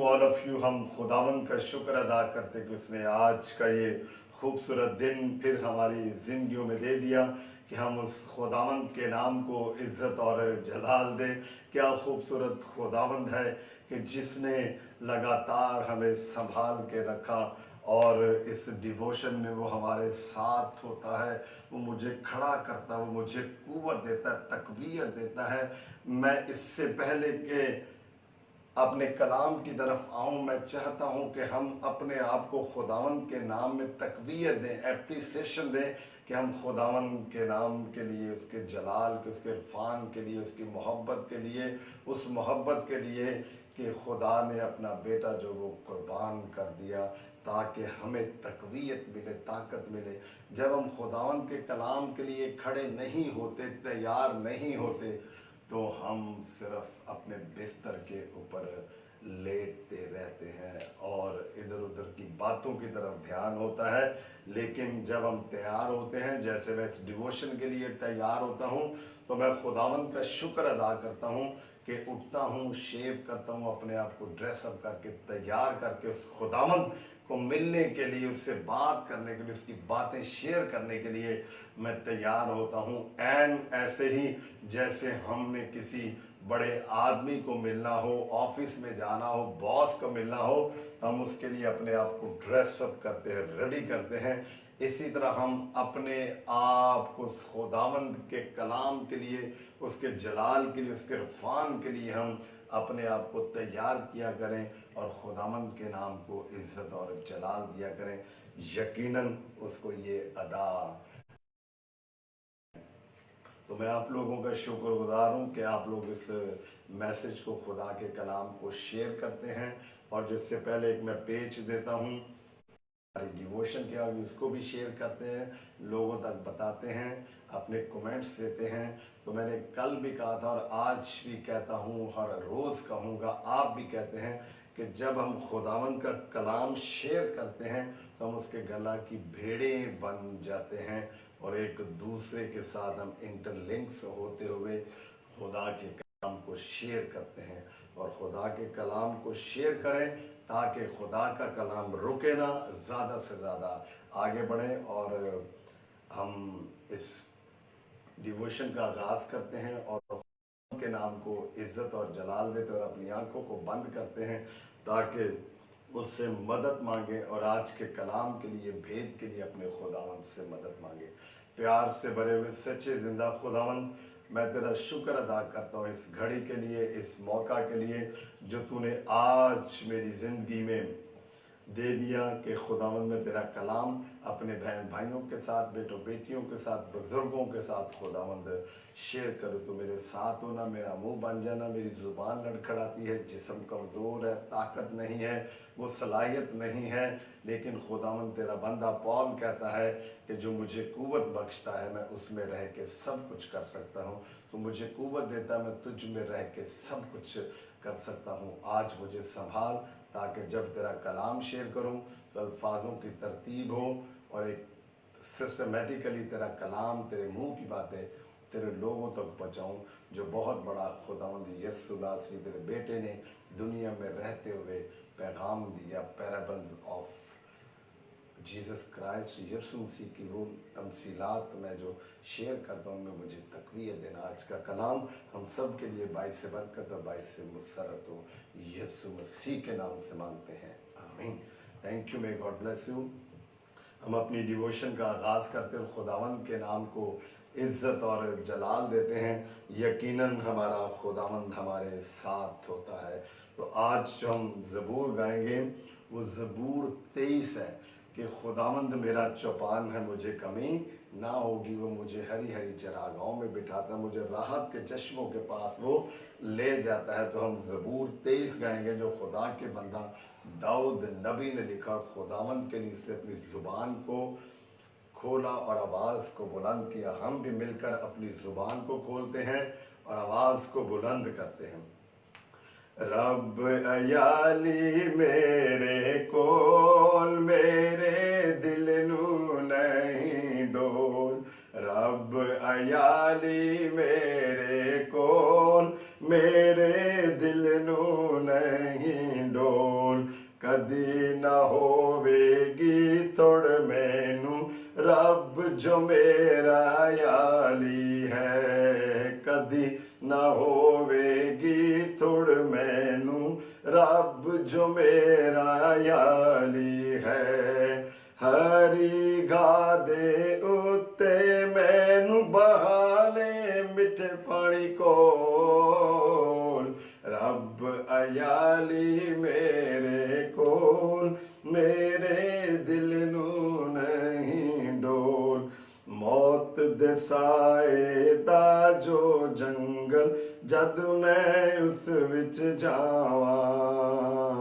All of you. हम खुदावंद का शुक्र अदा करते कि उसने आज का ये खूबसूरत दिन फिर हमारी ज़िंदगियों में दे दिया कि हम उस खुदावंद के नाम को इज़्ज़त और जलाल दें। क्या खूबसूरत खुदावंद है कि जिसने लगातार हमें संभाल के रखा और इस डिवोशन में वो हमारे साथ होता है, वो मुझे खड़ा करता है, वो मुझे कुव्वत देता है, तकवीयत देता है। मैं इससे पहले कि अपने कलाम की तरफ आऊं, मैं चाहता हूं कि हम अपने आप को खुदावंद के नाम में तकवीयत दें, एप्रिसिएशन दें कि हम खुदावंद के नाम के लिए, उसके जलाल के, उसके इरफान के लिए, उसकी मोहब्बत के लिए, उस मोहब्बत के लिए कि खुदा ने अपना बेटा जो वो कुर्बान कर दिया ताकि हमें तकवीयत मिले, ताकत मिले। जब हम खुदावंद के कलाम के लिए खड़े नहीं होते, तैयार नहीं होते, तो हम सिर्फ अपने बिस्तर के ऊपर लेटते रहते हैं और इधर उधर की बातों की तरफ ध्यान होता है। लेकिन जब हम तैयार होते हैं, जैसे मैं इस डिवोशन के लिए तैयार होता हूँ, तो मैं खुदावंद का शुक्र अदा करता हूँ कि उठता हूँ, शेव करता हूँ, अपने आप को ड्रेसअप करके तैयार करके उस खुदावंद को मिलने के लिए, उससे बात करने के लिए, उसकी बातें शेयर करने के लिए मैं तैयार होता हूँ। एंड ऐसे ही जैसे हमने किसी बड़े आदमी को मिलना हो, ऑफिस में जाना हो, बॉस को मिलना हो, हम उसके लिए अपने आप को ड्रेसअप करते हैं, रेडी करते हैं। इसी तरह हम अपने आप को खुदावंद के कलाम के लिए, उसके जलाल के लिए, उसके इरफान के लिए हम अपने आप को तैयार किया करें और खुदावंद के नाम को इज्जत और जलाल दिया करें। यकीनन उसको ये अदा। तो मैं आप लोगों का शुक्रगुजार हूँ कि आप लोग इस मैसेज को, खुदा के कलाम को शेयर करते हैं। और जिससे पहले एक मैं पेज देता हूँ, हमारी डिवोशन क्या हुई उसको भी शेयर करते हैं, लोगों तक बताते हैं, अपने कमेंट्स देते हैं। तो मैंने कल भी कहा था और आज भी कहता हूँ, हर रोज़ कहूँगा, आप भी कहते हैं कि जब हम खुदावंद का कलाम शेयर करते हैं तो हम उसके गला की भेड़ें बन जाते हैं और एक दूसरे के साथ हम इंटरलिंक्स होते हुए खुदा के कलाम को शेयर करते हैं। और खुदा के कलाम को शेयर करें ताकि खुदा का कलाम रुके ना, ज़्यादा से ज़्यादा आगे बढ़े। और हम इस डिवोशन का आगाज़ करते हैं और के नाम को इज्जत और जलाल देते और अपनी आंखों को बंद करते हैं ताकि उससे मदद मांगे और आज के कलाम के लिए, भेद के लिए अपने खुदावंद से मदद मांगे। प्यार से भरे हुए सच्चे जिंदा खुदावंद, मैं तेरा शुक्र अदा करता हूँ इस घड़ी के लिए, इस मौका के लिए जो तूने आज मेरी ज़िंदगी में दे दिया कि खुदावंद में तेरा कलाम अपने बहन भाइयों के साथ, बेटों बेटियों के साथ, बुजुर्गों के साथ खुदावंद शेयर करो। तो मेरे साथ होना, मेरा मुंह बन जाना, मेरी ज़ुबान लड़खड़ाती है, जिस्म कमज़ोर है, ताकत नहीं है, वो सलाहियत नहीं है, लेकिन खुदावंद तेरा बंदा पौल कहता है कि जो मुझे कुव्वत बख्शता है, मैं उसमें रह के सब कुछ कर सकता हूँ। तो मुझे कुव्वत देता, मैं तुझ में रह के सब कुछ कर सकता हूँ। आज मुझे संभाल ताकि जब तेरा कलाम शेयर करूं तो अल्फाजों की तरतीब हो और एक सिस्टमेटिकली तेरा कलाम, तेरे मुंह की बातें तेरे लोगों तक पहुंचाऊं। जो बहुत बड़ा खुदावंद यीशु नासरी तेरे बेटे ने दुनिया में रहते हुए पैगाम दिया, पैराबल्स ऑफ जीसस क्राइस्ट, यीशु मसीह की वो तमसीलात मैं जो शेयर करता हूँ, मैं मुझे तकवीत देना। आज का कलाम हम सब के लिए बाइस बरकत और बाइस मुसरत हो, यीशु मसीह के नाम से मांगते हैं, आमीन। Thank you, may God bless you. हम अपनी डिवोशन का आगाज़ करते हुए खुदावंद के नाम को इज़्ज़त और जलाल देते हैं। यकीनन हमारा खुदावंद हमारे साथ होता है। तो आज जो हम ज़बूर गाएंगे वो ज़बूर 23 है कि खुदावंद मेरा चौपान है, मुझे कमी ना होगी, वो मुझे हरी हरी चरागाहों में बिठाता, मुझे राहत के चश्मों के पास वो ले जाता है। तो हम ज़बूर 23 गाएंगे जो खुदा के बंदा दाऊद नबी ने लिखा। खुदावंद के लिए उसने अपनी ज़ुबान को खोला और आवाज़ को बुलंद किया। हम भी मिलकर अपनी ज़ुबान को खोलते हैं और आवाज़ को बुलंद करते हैं। रब अयाली मेरे कोल, मेरे दिल नू नहीं डोल। रब अयाली मेरे कोल, मेरे दिल नू नहीं डोल। कदी न होवेगी तुड़ मैनू रब जो मेरा याली है, कदी न होवेगी तुड़ मैनू रब जो मेरा याली है। हरी घाह दे उत्ते मैनू बहाले मिठे पानी कोल, रब अयाली मेरे कोल, मेरे दिल नू नहीं डोल। मौत दे साए दा जो जंगल जद मैं उस विच जावां,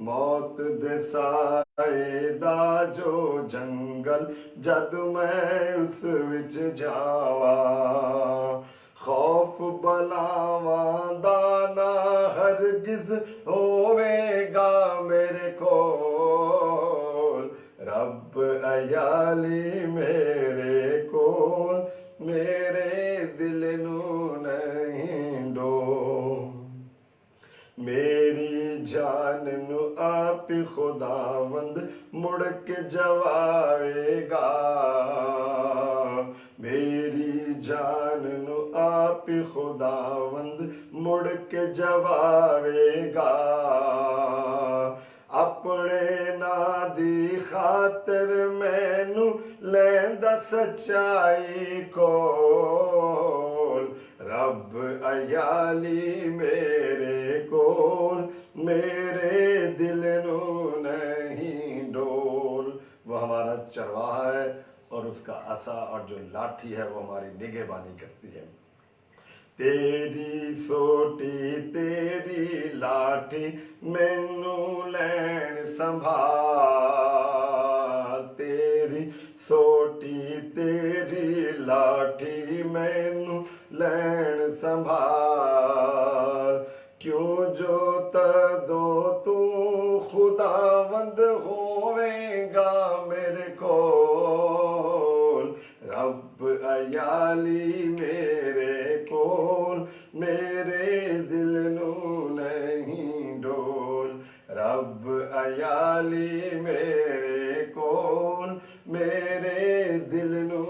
मौत दे साए दा जो जंगल जद मैं उस विच जावां, खौफ बलावां दा ना हरगिज होवेगा मेरे कोल, रब अयाली मेरे कोल, मेरे दिल नू नहीं डोल। मेरी जान नू आप खुदावंद मुड़ के जवावेगा, मेरी जान नू आप खुदावंद मुड़ के जवावेगा। अपने ना दी खातिर मैनू लैंदा सच्चाई कोल, रब अयाली मेरे कोल, मेरे दिल नू नहीं डोल। वो हमारा चरवाहा है और उसका असा और जो लाठी है वो हमारी निगहबानी करती है। तेरी सोटी तेरी लाठी मैनू लैन संभाल, तेरी सोटी तेरी लाठी मैनू लैन संभाल। क्यों जो तदो तू खुदावंद होवेगा मेरे कोल, रब अयाली मेरे कोल, मेरे दिल नू नहीं डोल, रब अयाली मेरे कोल, मेरे दिल नू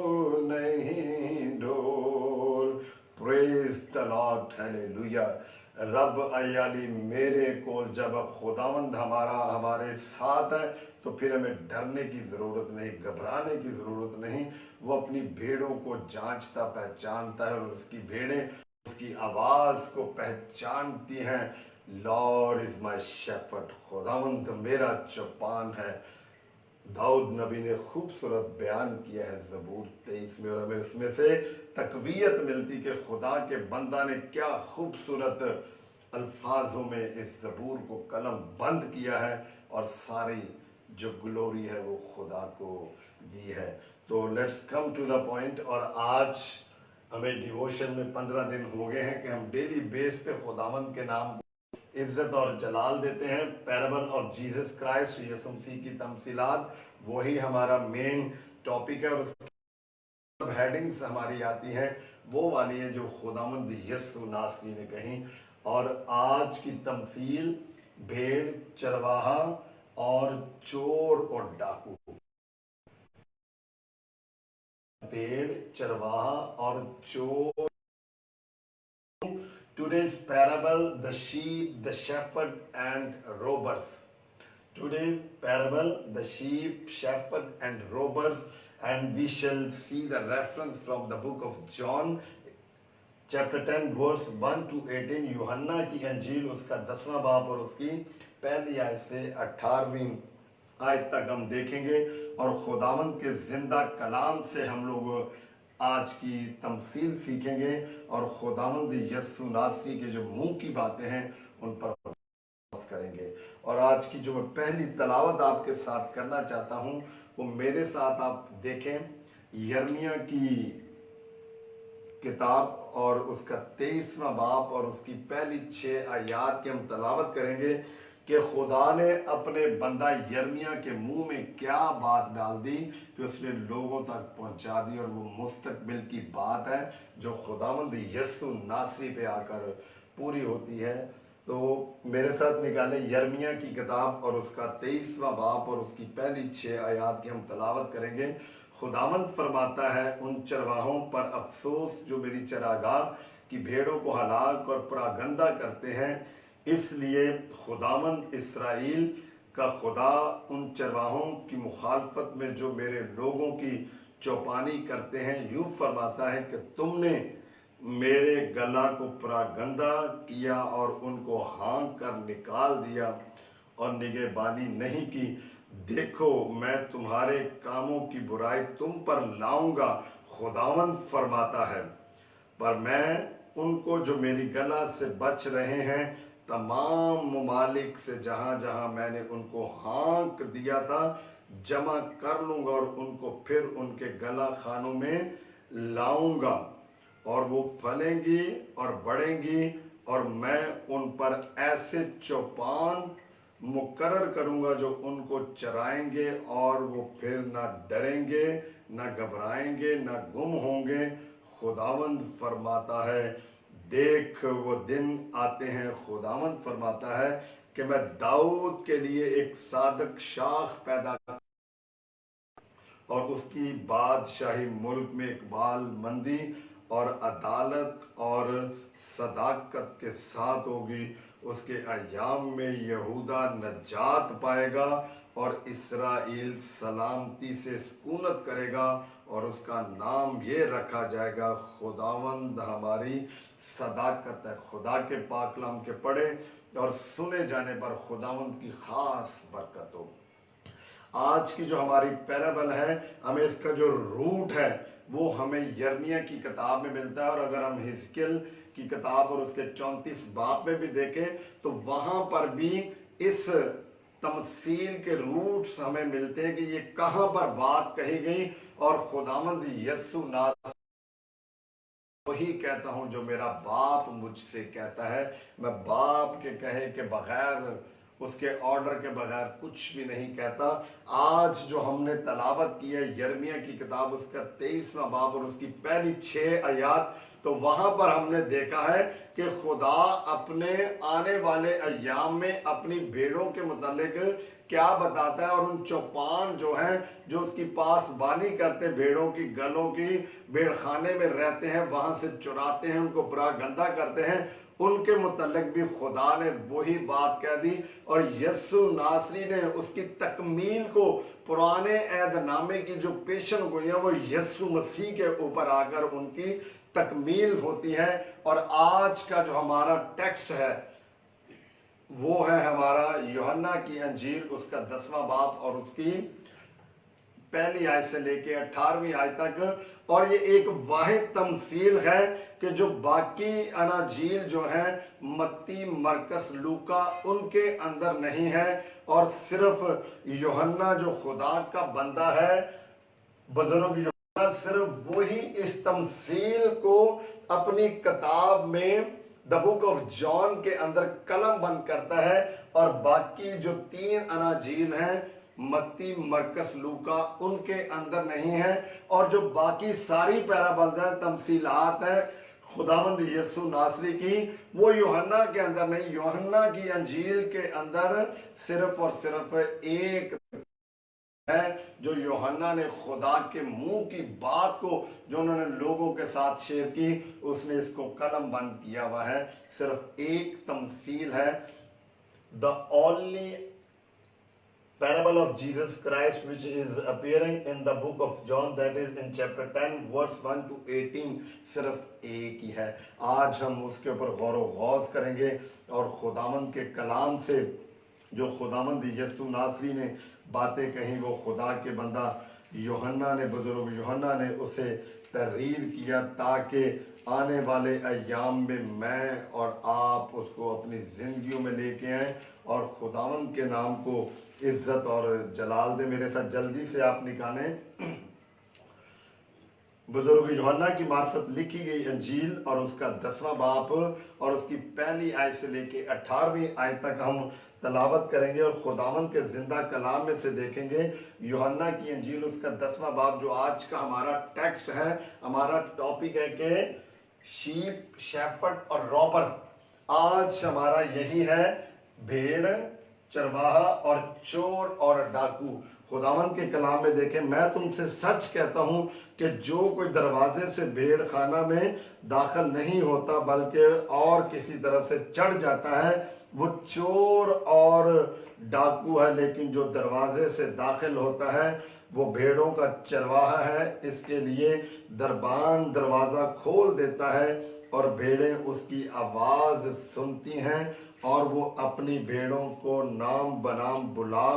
नहीं डोल। Praise the Lord, hallelujah. रब अयाली मेरे कोल, जब अब खुदावंद हमारे साथ है तो फिर हमें डरने की ज़रूरत नहीं, घबराने की ज़रूरत नहीं। वो अपनी भेड़ों को जांचता पहचानता है और उसकी भेड़ें उसकी आवाज़ को पहचानती हैं। लॉर्ड इज़ माई शेफर्ड, खुदावंद मेरा चौपान है। दाऊद नबी ने खूबसूरत बयान किया है ज़बूर 23 में, और हमें उसमें से तकवीयत मिलती कि खुदा के बंदा ने क्या खूबसूरत अल्फाजों में इस ज़बूर को कलम बंद किया है और सारी जो ग्लोरी है वो खुदा को दी है। तो let's come to the point. और आज हमें डिवोशन में 15 दिन हो गए हैं कि हम डेली बेस पे खुदावंद के नाम इज्जत और जलाल देते हैं। पैराबल ऑफ जीसस क्राइस्ट, यीशु मसीह की तमसीलात, वही हमारा मेन टॉपिक है। और सब हेडिंग्स हमारी आती हैं वो वाली है जो खुदावंद यीशु नासरी ने कही। और आज की तमसील भेड़, चरवाहा और चोर और डाकू। भेड़, चरवाहा और चोर। Today's parable, the sheep, the shepherd and robbers. Today's parable, the sheep, shepherd and robbers, and we shall see the reference from the book of John, chapter 10 verse 1 to 18। यूहन्ना की अंजील उसका 10वां बाब और उसकी पहली आयत से 18वीं आयत तक हम देखेंगे। और खुदावंद के जिंदा कलाम से हम लोग आज की तमसील सीखेंगे और खुदावंद यीशु नासरी के जो मुंह की बातें हैं उन पर करेंगे। और आज की जो मैं पहली तलावत आपके साथ करना चाहता हूं वो मेरे साथ आप देखें, यिर्मयाह की किताब और उसका 23वां बाब और उसकी पहली 6 आयात की हम तलावत करेंगे कि खुदा ने अपने बंदा यिर्मयाह के मुंह में क्या बात डाल दी कि उसने लोगों तक पहुंचा दी। और वो मुस्तकबिल की बात है जो खुदावंद यीशु नासरी पे आकर पूरी होती है। تو میرے ساتھ نکالیں یرمیہ کی کتاب اور اس کا 23واں باب اور اس کی پہلی 6 آیات کی ہم تلاوت کریں گے۔ خداوند فرماتا ہے، ان چرواہوں پر افسوس جو میری چراگاہ کی بھیڑوں کو ہلاک اور پراگندہ کرتے ہیں، اس لیے خداوند اسرائیل کا خدا ان چرواہوں کی مخالفت میں جو میرے لوگوں کی چوپانی کرتے ہیں یوں فرماتا ہے کہ تم نے میرے گلا کو پراگندہ کیا اور ان کو ہانک کر نکال دیا اور نگہبانی نہیں کی۔ دیکھو میں تمہارے کاموں کی برائی تم پر لاؤں گا، خداوند فرماتا ہے، پر میں ان کو جو میری گلا سے بچ رہے ہیں تمام ممالک سے جہاں جہاں میں نے ان کو ہانک دیا تھا جمع کر لوں گا اور ان کو پھر ان کے گلا خانوں میں لاؤں گا، اور وہ پھلیں گی اور بڑھیں گی، اور میں ان پر ایسے چوپان مقرر کروں گا جو ان کو چرائیں گے، اور وہ پھر نہ ڈریں گے نہ گھبرائیں گے نہ گم ہوں گے۔ خداوند فرماتا ہے، دیکھ وہ دن آتے ہیں، خداوند فرماتا ہے کہ میں داؤد کے لیے ایک صادق شاخ پیدا اور اس کی بادشاہی ملک میں اقبال مندی اور عدالت اور صداقت کے ساتھ ہوگی۔ اس کے ایام میں یہودا نجات پائے گا اور اسرائیل سلامتی سے سکونت کرے گا، اور اس کا نام یہ رکھا جائے گا، خداوند ہماری صداقت ہے۔ خدا کے پاک کلام کے پڑھے اور سنے جانے پر خداوند کی خاص برکت ہو۔ آج کی جو ہماری پیرابل ہے، ہمیں اس کا جو روٹ ہے وہ ہمیں یرمیہ کی کتاب میں ملتا ہے، اور اگر ہم حزقیل کی کتاب اور اس کے 34 باب میں بھی دیکھیں تو وہاں پر بھی اس تمثیل کے روٹس ہمیں ملتے ہیں کہ یہ کہاں پر بات کہی گئی، اور خداوند یسوع ناصری وہی کہتا ہوں جو میرا باپ مجھ سے کہتا ہے، میں باپ کے کہے کے بغیر، اس کے آرڈر کے بغیر کچھ بھی نہیں کہتا۔ آج جو ہم نے تلاوت کی ہے یرمیہ کی کتاب اس کا 23واں باب اور اس کی پہلی 6 آیات، تو وہاں پر ہم نے دیکھا ہے کہ خدا اپنے آنے والے ایام میں اپنی بھیڑوں کے متعلق کیا بتاتا ہے، اور ان چوپان جو ہیں جو اس کی پاس بانی کرتے بھیڑوں کی گلوں کی بھیڑ خانے میں رہتے ہیں، وہاں سے چراتے ہیں، ان کو پراگندہ کرتے ہیں، ان کے متعلق بھی خدا نے وہی بات کہہ دی، اور یسوع ناصری نے اس کی تکمیل کو پرانے عہد نامے کی جو پیشن گوئیاں وہ یسوع مسیح کے اوپر آ کر ان کی تکمیل ہوتی ہے۔ اور آج کا جو ہمارا ٹیکسٹ ہے وہ ہے ہمارا یوحنا کی انجیل اس کا 10واں باب اور اس کی پہلی آیت سے لے کے 18ویں آیت تک، اور یہ ایک واحد تمثیل ہے کہ جو باقی اناجیل جو ہیں متی، مرکس، لوکا ان کے اندر نہیں ہے، اور صرف یوحنا جو خدا کا بندہ ہے، بزرگ یوحنا، صرف وہی اس تمثیل کو اپنی کتاب میں دا بک آف جان کے اندر قلم بند کرتا ہے، اور باقی جو 3 اناجیل ہیں متی، مرکس، لوکا ان کے اندر نہیں ہے، اور جو باقی ساری پیرابلز ہیں، تمثیلات ہیں خداوند یسوع ناصری کی، وہ یوحنا کے اندر نہیں۔ یوحنا کی انجیل کے اندر صرف اور صرف ایک ہے جو یوحنا نے خدا کے منہ کی بات کو جو انہوں نے لوگوں کے ساتھ شیئر کی، اس نے اس کو قلم بند کیا ہوا ہے۔ صرف ایک تمثیل ہے، the only parable of Jesus Christ which is appearing in the book of John, that is in chapter 10 verse 1 to 18، صرف ایک ہی ہے۔ آج ہم اس کے اوپر غور و غوض کریں گے، اور خداوند کے کلام سے جو خداوند یسوع ناصری نے باتیں کہیں وہ خدا کے بندہ یوحنا نے، بزرگ یوحنا نے اسے تحریر کیا تاکہ آنے والے ایام میں اور آپ اس کو اپنی زندگیوں میں لے کے آئیں اور خداوند کے نام کو عزت اور جلال دے۔ میرے ساتھ جلدی سے آپ نکالیں بزرگ یوحنا کی معرفت لکھی گئی انجیل اور اس کا 10واں باب اور اس کی پہلی آیت سے لے کے 18ویں آیت تک ہم تلاوت کریں گے، اور خداوند کے زندہ کلام میں سے دیکھیں گے یوحنا کی انجیل اس کا 10واں باب جو آج کا ہمارا ٹیکسٹ ہے۔ ہمارا ٹاپک ہے کہ شیپ، شیپرڈ اور رابر، आज हमारा यही है, भेड़, चरवाहा और चोर और डाकू। खुदावंद के कलाम में देखें, मैं तुमसे सच कहता हूं कि जो कोई दरवाजे से भेड़ खाना में दाखिल नहीं होता बल्कि और किसी तरह से चढ़ जाता है, वो चोर और डाकू है। लेकिन जो दरवाजे से दाखिल होता है वो भेड़ों का चरवाहा है। इसके लिए दरबान दरवाजा खोल देता है और भेड़ें उसकी आवाज सुनती हैं और वो अपनी भेड़ों को नाम बनाम बुला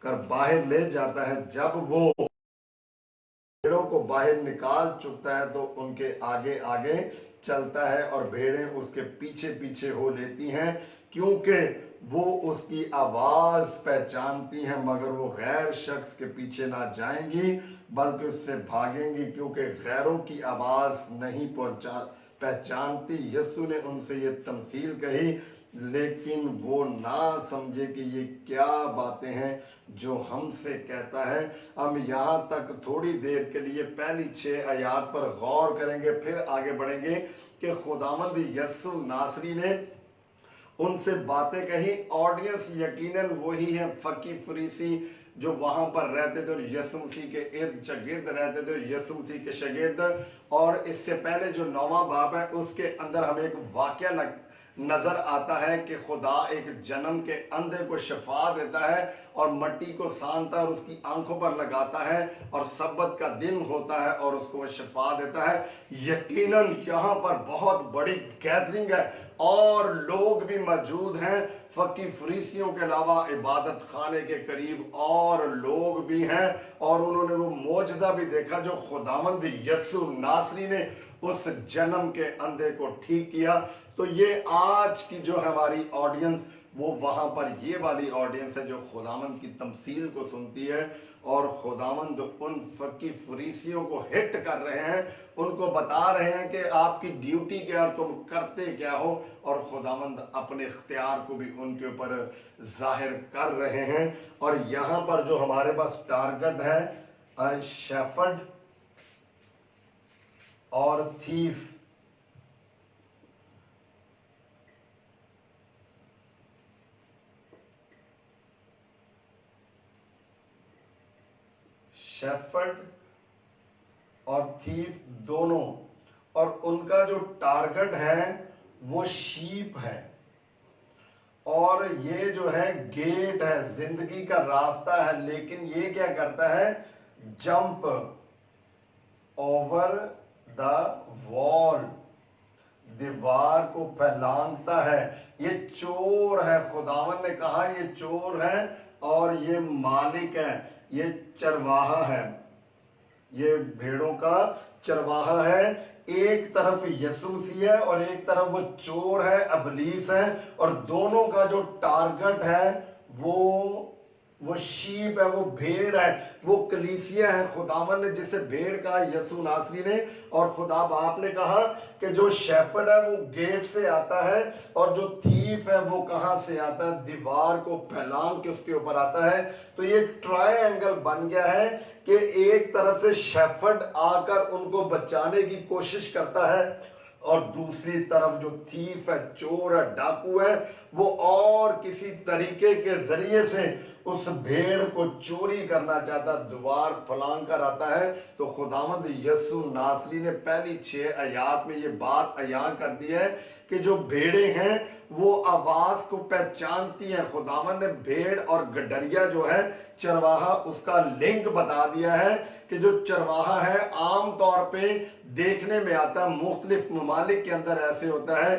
कर बाहर ले जाता है। जब वो भेड़ों को बाहर निकाल चुकता है तो उनके आगे आगे चलता है और भेड़ें उसके पीछे पीछे हो लेती हैं, क्योंकि वो उसकी आवाज पहचानती हैं। मगर वो गैर शख्स के पीछे ना जाएंगी बल्कि उससे भागेंगी, क्योंकि गैरों की आवाज नहीं पहचानती। यीशु ने उनसे ये तमसील कही, लेकिन वो ना समझे कि ये क्या बातें हैं जो हमसे कहता है। हम यहाँ तक थोड़ी देर के लिए पहली 6 आयत पर गौर करेंगे, फिर आगे बढ़ेंगे कि खुदावंद यीशु नासरी ने उनसे बातें कही। ऑडियंस यकीनन वही है, फकी फरीसी जो वहां पर रहते थे और यीशु मसीह के इर्द गिर्द रहते थे, यीशु मसीह के शागिर्द। और इससे पहले जो 9वां बाब है उसके अंदर हमें एक वाकया नजर आता है कि खुदा एक जन्म के अंधे को शिफा देता है और मट्टी को सानता है और उसकी आंखों पर लगाता है और सब्बत का दिन होता है और उसको वो शिफा देता है। यकीनन यहाँ पर बहुत बड़ी गैदरिंग है और लोग भी मौजूद हैं। फकी फरीसियों के अलावा इबादत खाने के करीब और लोग भी हैं और उन्होंने वो मोजज़ा भी देखा जो खुदावंद यीशु नासरी ने उस जन्म के अंधे को ठीक किया। तो ये आज की जो हमारी ऑडियंस, वो वहां पर ये वाली ऑडियंस है जो खुदावंद की तमसील को सुनती है और खुदावंद उन फकी फरीसियों को हिट कर रहे हैं, उनको बता रहे हैं कि आपकी ड्यूटी क्या और तुम करते क्या हो, और खुदावंद अपने इख्तियार को भी उनके ऊपर जाहिर कर रहे हैं। और यहाँ पर जो हमारे पास टारगेट है, शेफर्ड और थीफ। शेफर्ड और थीफ दोनों, और उनका जो टारगेट है वो शीप है और ये जो है गेट है, जिंदगी का रास्ता है। लेकिन ये क्या करता है, जंप ओवर द वॉल, दीवार को फैलाता है। ये चोर है, खुदावन ने कहा ये चोर है और ये मालिक है, ये चरवाहा है, ये भेड़ों का चरवाहा है। एक तरफ यीशु मसीह है और एक तरफ वो चोर है, इब्लीस है, और दोनों का जो टारगेट है वो शीप है, वो भेड़ है, वो कलीसिया है। खुदावन ने जिसे भेड़ कहा यीशु नासरी ने, और खुदा बाप ने कहा कि जो शेफर्ड है वो गेट से आता है और जो थीफ है वो कहां से आता है, दीवार को फैलांग के उसके ऊपर आता है। तो ये ट्रायंगल बन गया है कि एक तरफ से शेफर्ड आकर उनको बचाने की कोशिश करता है और दूसरी तरफ जो थीफ है, चोर है, डाकू है, वो और किसी तरीके के जरिए से उस भेड़ को चोरी करना चाहता, द्वार फलांग कर आता है। तो खुदावंद यीशु नासरी ने पहली 6 आयत में ये बात अयान कर दी है कि जो भेड़े हैं वो आवाज को पहचानती हैं। खुदावंद ने भेड़ और गडरिया जो है चरवाहा, उसका लिंक बता दिया है कि जो चरवाहा है आमतौर पे देखने में आता है, मुख्तलिफ ममालिक के अंदर ऐसे होता है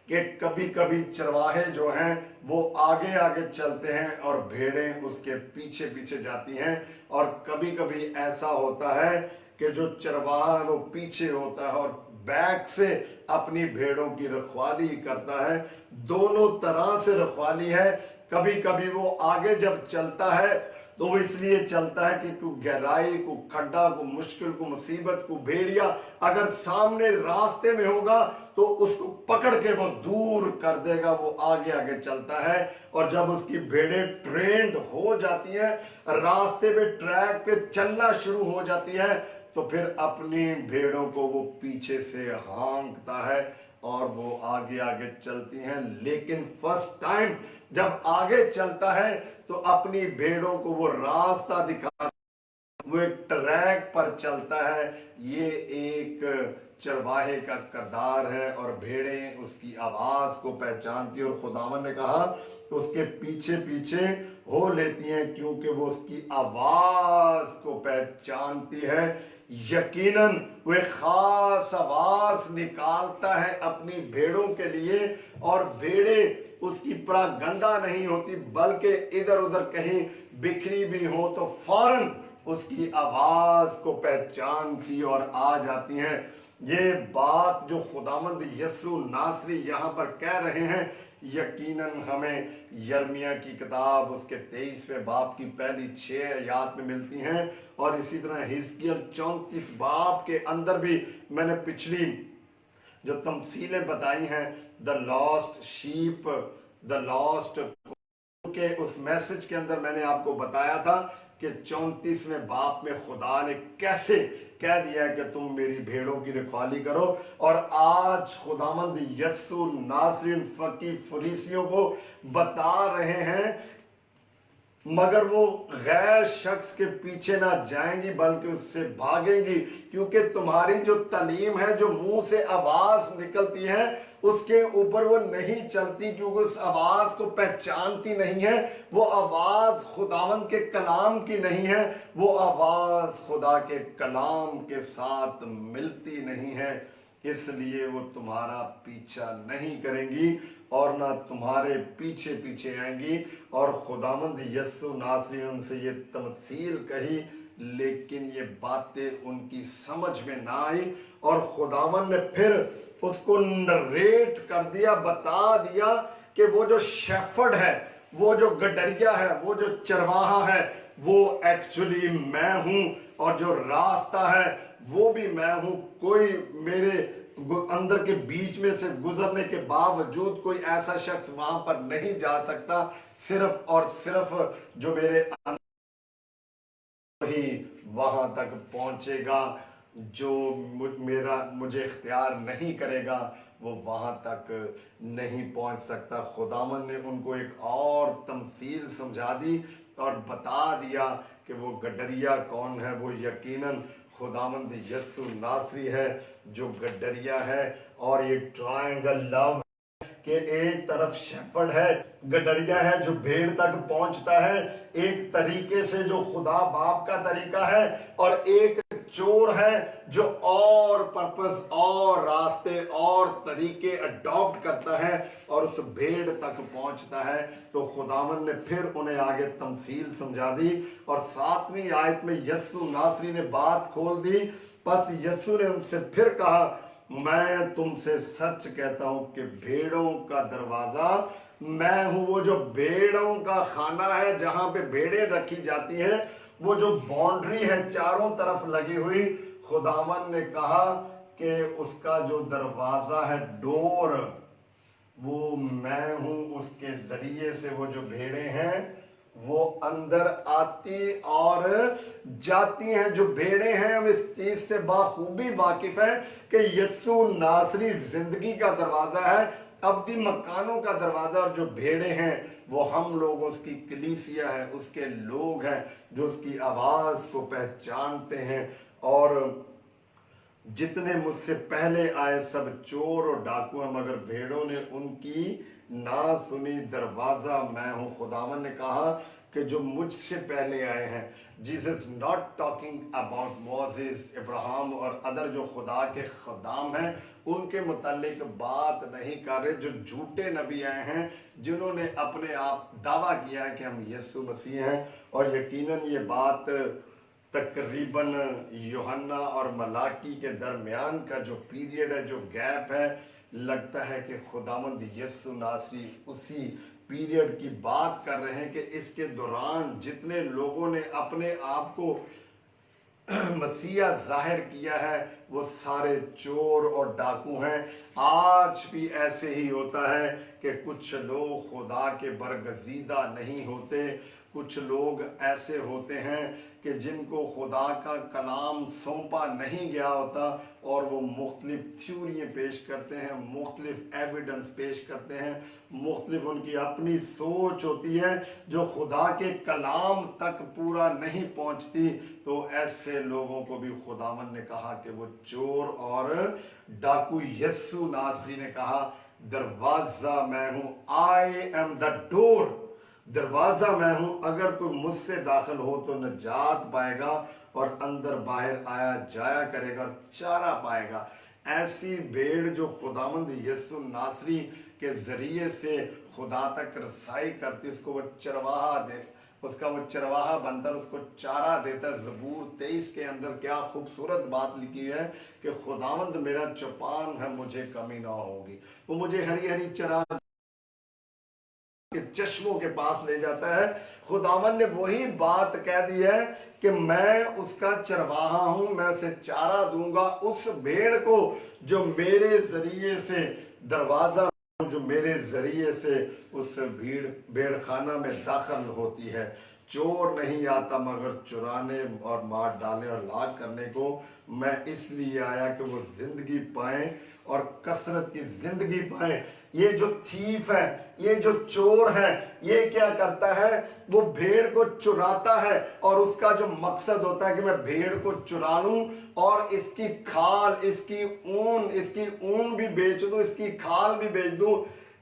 कि कभी कभी चरवाहे जो हैं वो आगे आगे चलते हैं और भेड़ें उसके पीछे पीछे जाती हैं, और कभी कभी ऐसा होता है कि जो चरवाहा है वो पीछे होता है और बैक से अपनी भेड़ों की रखवाली करता है। दोनों तरह से रखवाली है। कभी कभी वो आगे जब चलता है तो वो इसलिए चलता है कि कोई गहराई, को खड्डा, को मुश्किल, को मुसीबत, को भेड़िया अगर सामने रास्ते में होगा तो उसको पकड़ के वो दूर कर देगा, वो आगे आगे चलता है। और जब उसकी भेड़ें ट्रेंड हो जाती हैं, रास्ते पे ट्रैक पे चलना शुरू हो जाती है, तो फिर अपनी भेड़ों को वो पीछे से हाँकता है اور وہ آگے آگے چلتی ہیں، لیکن فرسٹ ٹائم جب آگے چلتا ہے تو اپنی بھیڑوں کو وہ راستہ دکھاتا، وہ ایک ٹریک پر چلتا ہے۔ یہ ایک چرواہے کا کردار ہے، اور بھیڑیں اس کی آواز کو پہچانتی، اور خداوند نے کہا کہ اس کے پیچھے پیچھے ہو لیتی ہیں، کیونکہ وہ اس کی آواز کو پہچانتی ہے۔ یقیناً وہ ایک خاص آواز نکالتا ہے اپنی بھیڑوں کے لیے، اور بھیڑیں اس کی پراگندہ نہیں ہوتی، بلکہ ادھر ادھر کہیں بکھری بھی ہو تو فوراً اس کی آواز کو پہچانتی اور آ جاتی ہیں۔ یہ بات جو خداوند یسوع ناصری یہاں پر کہہ رہے ہیں، یقیناً ہمیں یرمیہ کی کتاب اس کے 23ویں باب کی پہلی 6 آیات میں ملتی ہیں، اور اسی طرح حزقیل 34 باب کے اندر بھی میں نے پچھلی جو تمثیلیں بتائی ہیں، the last shape, the last, کہ اس میسج کے اندر میں نے آپ کو بتایا تھا کہ 34ویں باب میں خدا نے کیسے کہہ دیا کہ تم میری بھیڑوں کی رکھوالی کرو، اور آج خداوند یسوع ناصری فقی فریسیوں کو بتا رہے ہیں، مگر وہ غیر شخص کے پیچھے نہ جائیں گی بلکہ اس سے بھاگیں گی، کیونکہ تمہاری جو تعلیم ہے، جو منہ سے آواز نکلتی ہے، اس کے اوپر وہ نہیں چلتی، کیونکہ اس آواز کو پہچانتی نہیں ہے۔ وہ آواز خداوند کے کلام کی نہیں ہے، وہ آواز خدا کے کلام کے ساتھ ملتی نہیں ہے، اس لیے وہ تمہارا پیچھا نہیں کریں گی اور نہ تمہارے پیچھے پیچھے آئیں گی۔ اور خداوند یسوع ناصری نے ان سے یہ تمثیل کہی، لیکن یہ باتیں ان کی سمجھ میں نہ آئی، اور خداوند نے پھر اس کو نریٹ کر دیا، بتا دیا کہ وہ جو شیفرڈ ہے، وہ جو گڈریا ہے، وہ جو چرواہا ہے، وہ ایکچولی میں ہوں، اور جو راستہ ہے وہ بھی میں ہوں۔ کوئی میرے اندر کے بیچ میں سے گزرنے کے باوجود کوئی ایسا شخص وہاں پر نہیں جا سکتا، صرف اور صرف جو میرے اندر ہی وہاں تک پہنچے گا، جو مجھے اختیار نہیں کرے گا وہ وہاں تک نہیں پہنچ سکتا۔ خداوند نے ان کو ایک اور تمثیل سمجھا دی اور بتا دیا کہ وہ گڈریا کون ہے۔ وہ یقیناً خداوند یسوع ناصری ہے جو گڈریا ہے، اور یہ ٹرائنگل لو کہ ایک طرف شیفرڈ ہے، گڈریا ہے جو بھیڑ تک پہنچتا ہے ایک طریقے سے جو خدا باپ کا طریقہ ہے، اور ایک چور ہے جو اور پرپس اور راستے اور طریقے اڈاپٹ کرتا ہے اور اس بھیڑ تک پہنچتا ہے۔ تو خداوند نے پھر انہیں آگے تمثیل سمجھا دی، اور 7ویں آیت میں یسوع ناصری نے بات کھول دی۔ پس یسوع نے ان سے پھر کہا، میں تم سے سچ کہتا ہوں کہ بھیڑوں کا دروازہ میں ہوں۔ وہ جو بھیڑوں کا خانہ ہے جہاں پہ بھیڑیں رکھی جاتی ہیں، وہ جو باؤنڈری ہے چاروں طرف لگی ہوئی، خداوند نے کہا کہ اس کا جو دروازہ ہے، ڈور، وہ میں ہوں۔ اس کے ذریعے سے وہ جو بھیڑیں ہیں وہ اندر آتی اور جاتی ہیں۔ جو بھیڑیں ہیں، ہم اس چیز سے بخوبی واقف ہیں کہ یسوع ناصری زندگی کا دروازہ ہے، ابدی مکانوں کا دروازہ، اور جو بھیڑیں ہیں وہ ہم لوگ، اس کی کلیسیا ہے، اس کے لوگ ہیں جو اس کی آواز کو پہچانتے ہیں۔ اور جتنے مجھ سے پہلے آئے سب چور اور ڈاکو ہیں، مگر بھیڑوں نے ان کی نہ سنی۔ دروازہ میں ہوں۔ خداوند نے کہا کہ جو مجھ سے پہلے آئے ہیں، Jesus not talking about Moses, Abraham اور ادر جو خدا کے خدام ہیں، ان کے متعلق بات نہیں کر رہے، جو جھوٹے نبی آئے ہیں جنہوں نے اپنے آپ دعویٰ کیا ہے کہ ہم یسوع مسیح ہیں۔ اور یقیناً یہ بات تقریباً یوحنا اور ملاکی کے درمیان کا جو پیریڈ ہے، جو گیپ ہے، لگتا ہے کہ خداوند یسوع ناصری اسی پیریڈ کی بات کر رہے ہیں کہ اس کے دوران جتنے لوگوں نے اپنے آپ کو مسیح ظاہر کیا ہے وہ سارے چور اور ڈاکو ہیں۔ آج بھی ایسے ہی ہوتا ہے کہ کچھ لوگ خدا کے برگزیدہ نہیں ہوتے، کچھ لوگ ایسے ہوتے ہیں کہ جن کو خدا کا کلام سونپا نہیں گیا ہوتا اور وہ مختلف تھیوریاں پیش کرتے ہیں، مختلف ایویڈنس پیش کرتے ہیں، مختلف ان کی اپنی سوچ ہوتی ہے جو خدا کے کلام تک پورا نہیں پہنچتی۔ تو ایسے لوگوں کو بھی خداوند نے کہا کہ وہ چور اور ڈاکو۔ یسوع ناصری نے کہا دروازہ میں ہوں، I am the door، دروازہ میں ہوں، اگر کوئی مجھ سے داخل ہو تو نجات پائے گا اور اندر باہر آیا جایا کرے گا اور چارہ پائے گا۔ ایسی بھیڑ جو خداوند یسوع ناصری کے ذریعے سے خدا تک رسائی کرتی، اس کو وہ چرواہا دے، اس کا وہ چرواہا بنتا ہے، اس کو چارہ دیتا ہے۔ زبور 23 کے اندر کیا خوبصورت بات لکھی ہے کہ خداوند میرا چوپان ہے، مجھے کمی نہ ہوگی، وہ مجھے ہری ہری چراہ کے چشموں کے پاس لے جاتا ہے۔ خداوند نے وہی بات کہہ دی ہے کہ میں اس کا چرواہا ہوں، میں اسے چارہ دوں گا۔ اس بھیڑ کو جو میرے ذریعے سے دروازہ، جو میرے ذریعے سے اس بھیڑ خانہ میں داخل ہوتی ہے۔ چور نہیں آتا مگر چرانے اور مار ڈالنے اور ہلاک کرنے کو، میں اس لیے آیا کہ وہ زندگی پائیں اور کثرت کی زندگی پائیں۔ یہ جو تھیف ہے، یہ جو چور ہے، یہ کیا کرتا ہے؟ وہ بھیڑ کو چراتا ہے اور اس کا جو مقصد ہوتا ہے کہ میں بھیڑ کو چرا لوں اور اس کی کھال، اس کی اون بھی بیچ دوں، اس کی کھال بھی بیچ دوں،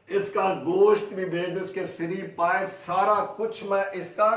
اس کا گوشت بھی بیچ دوں، اس کے سری پائے سارا کچھ میں اس کا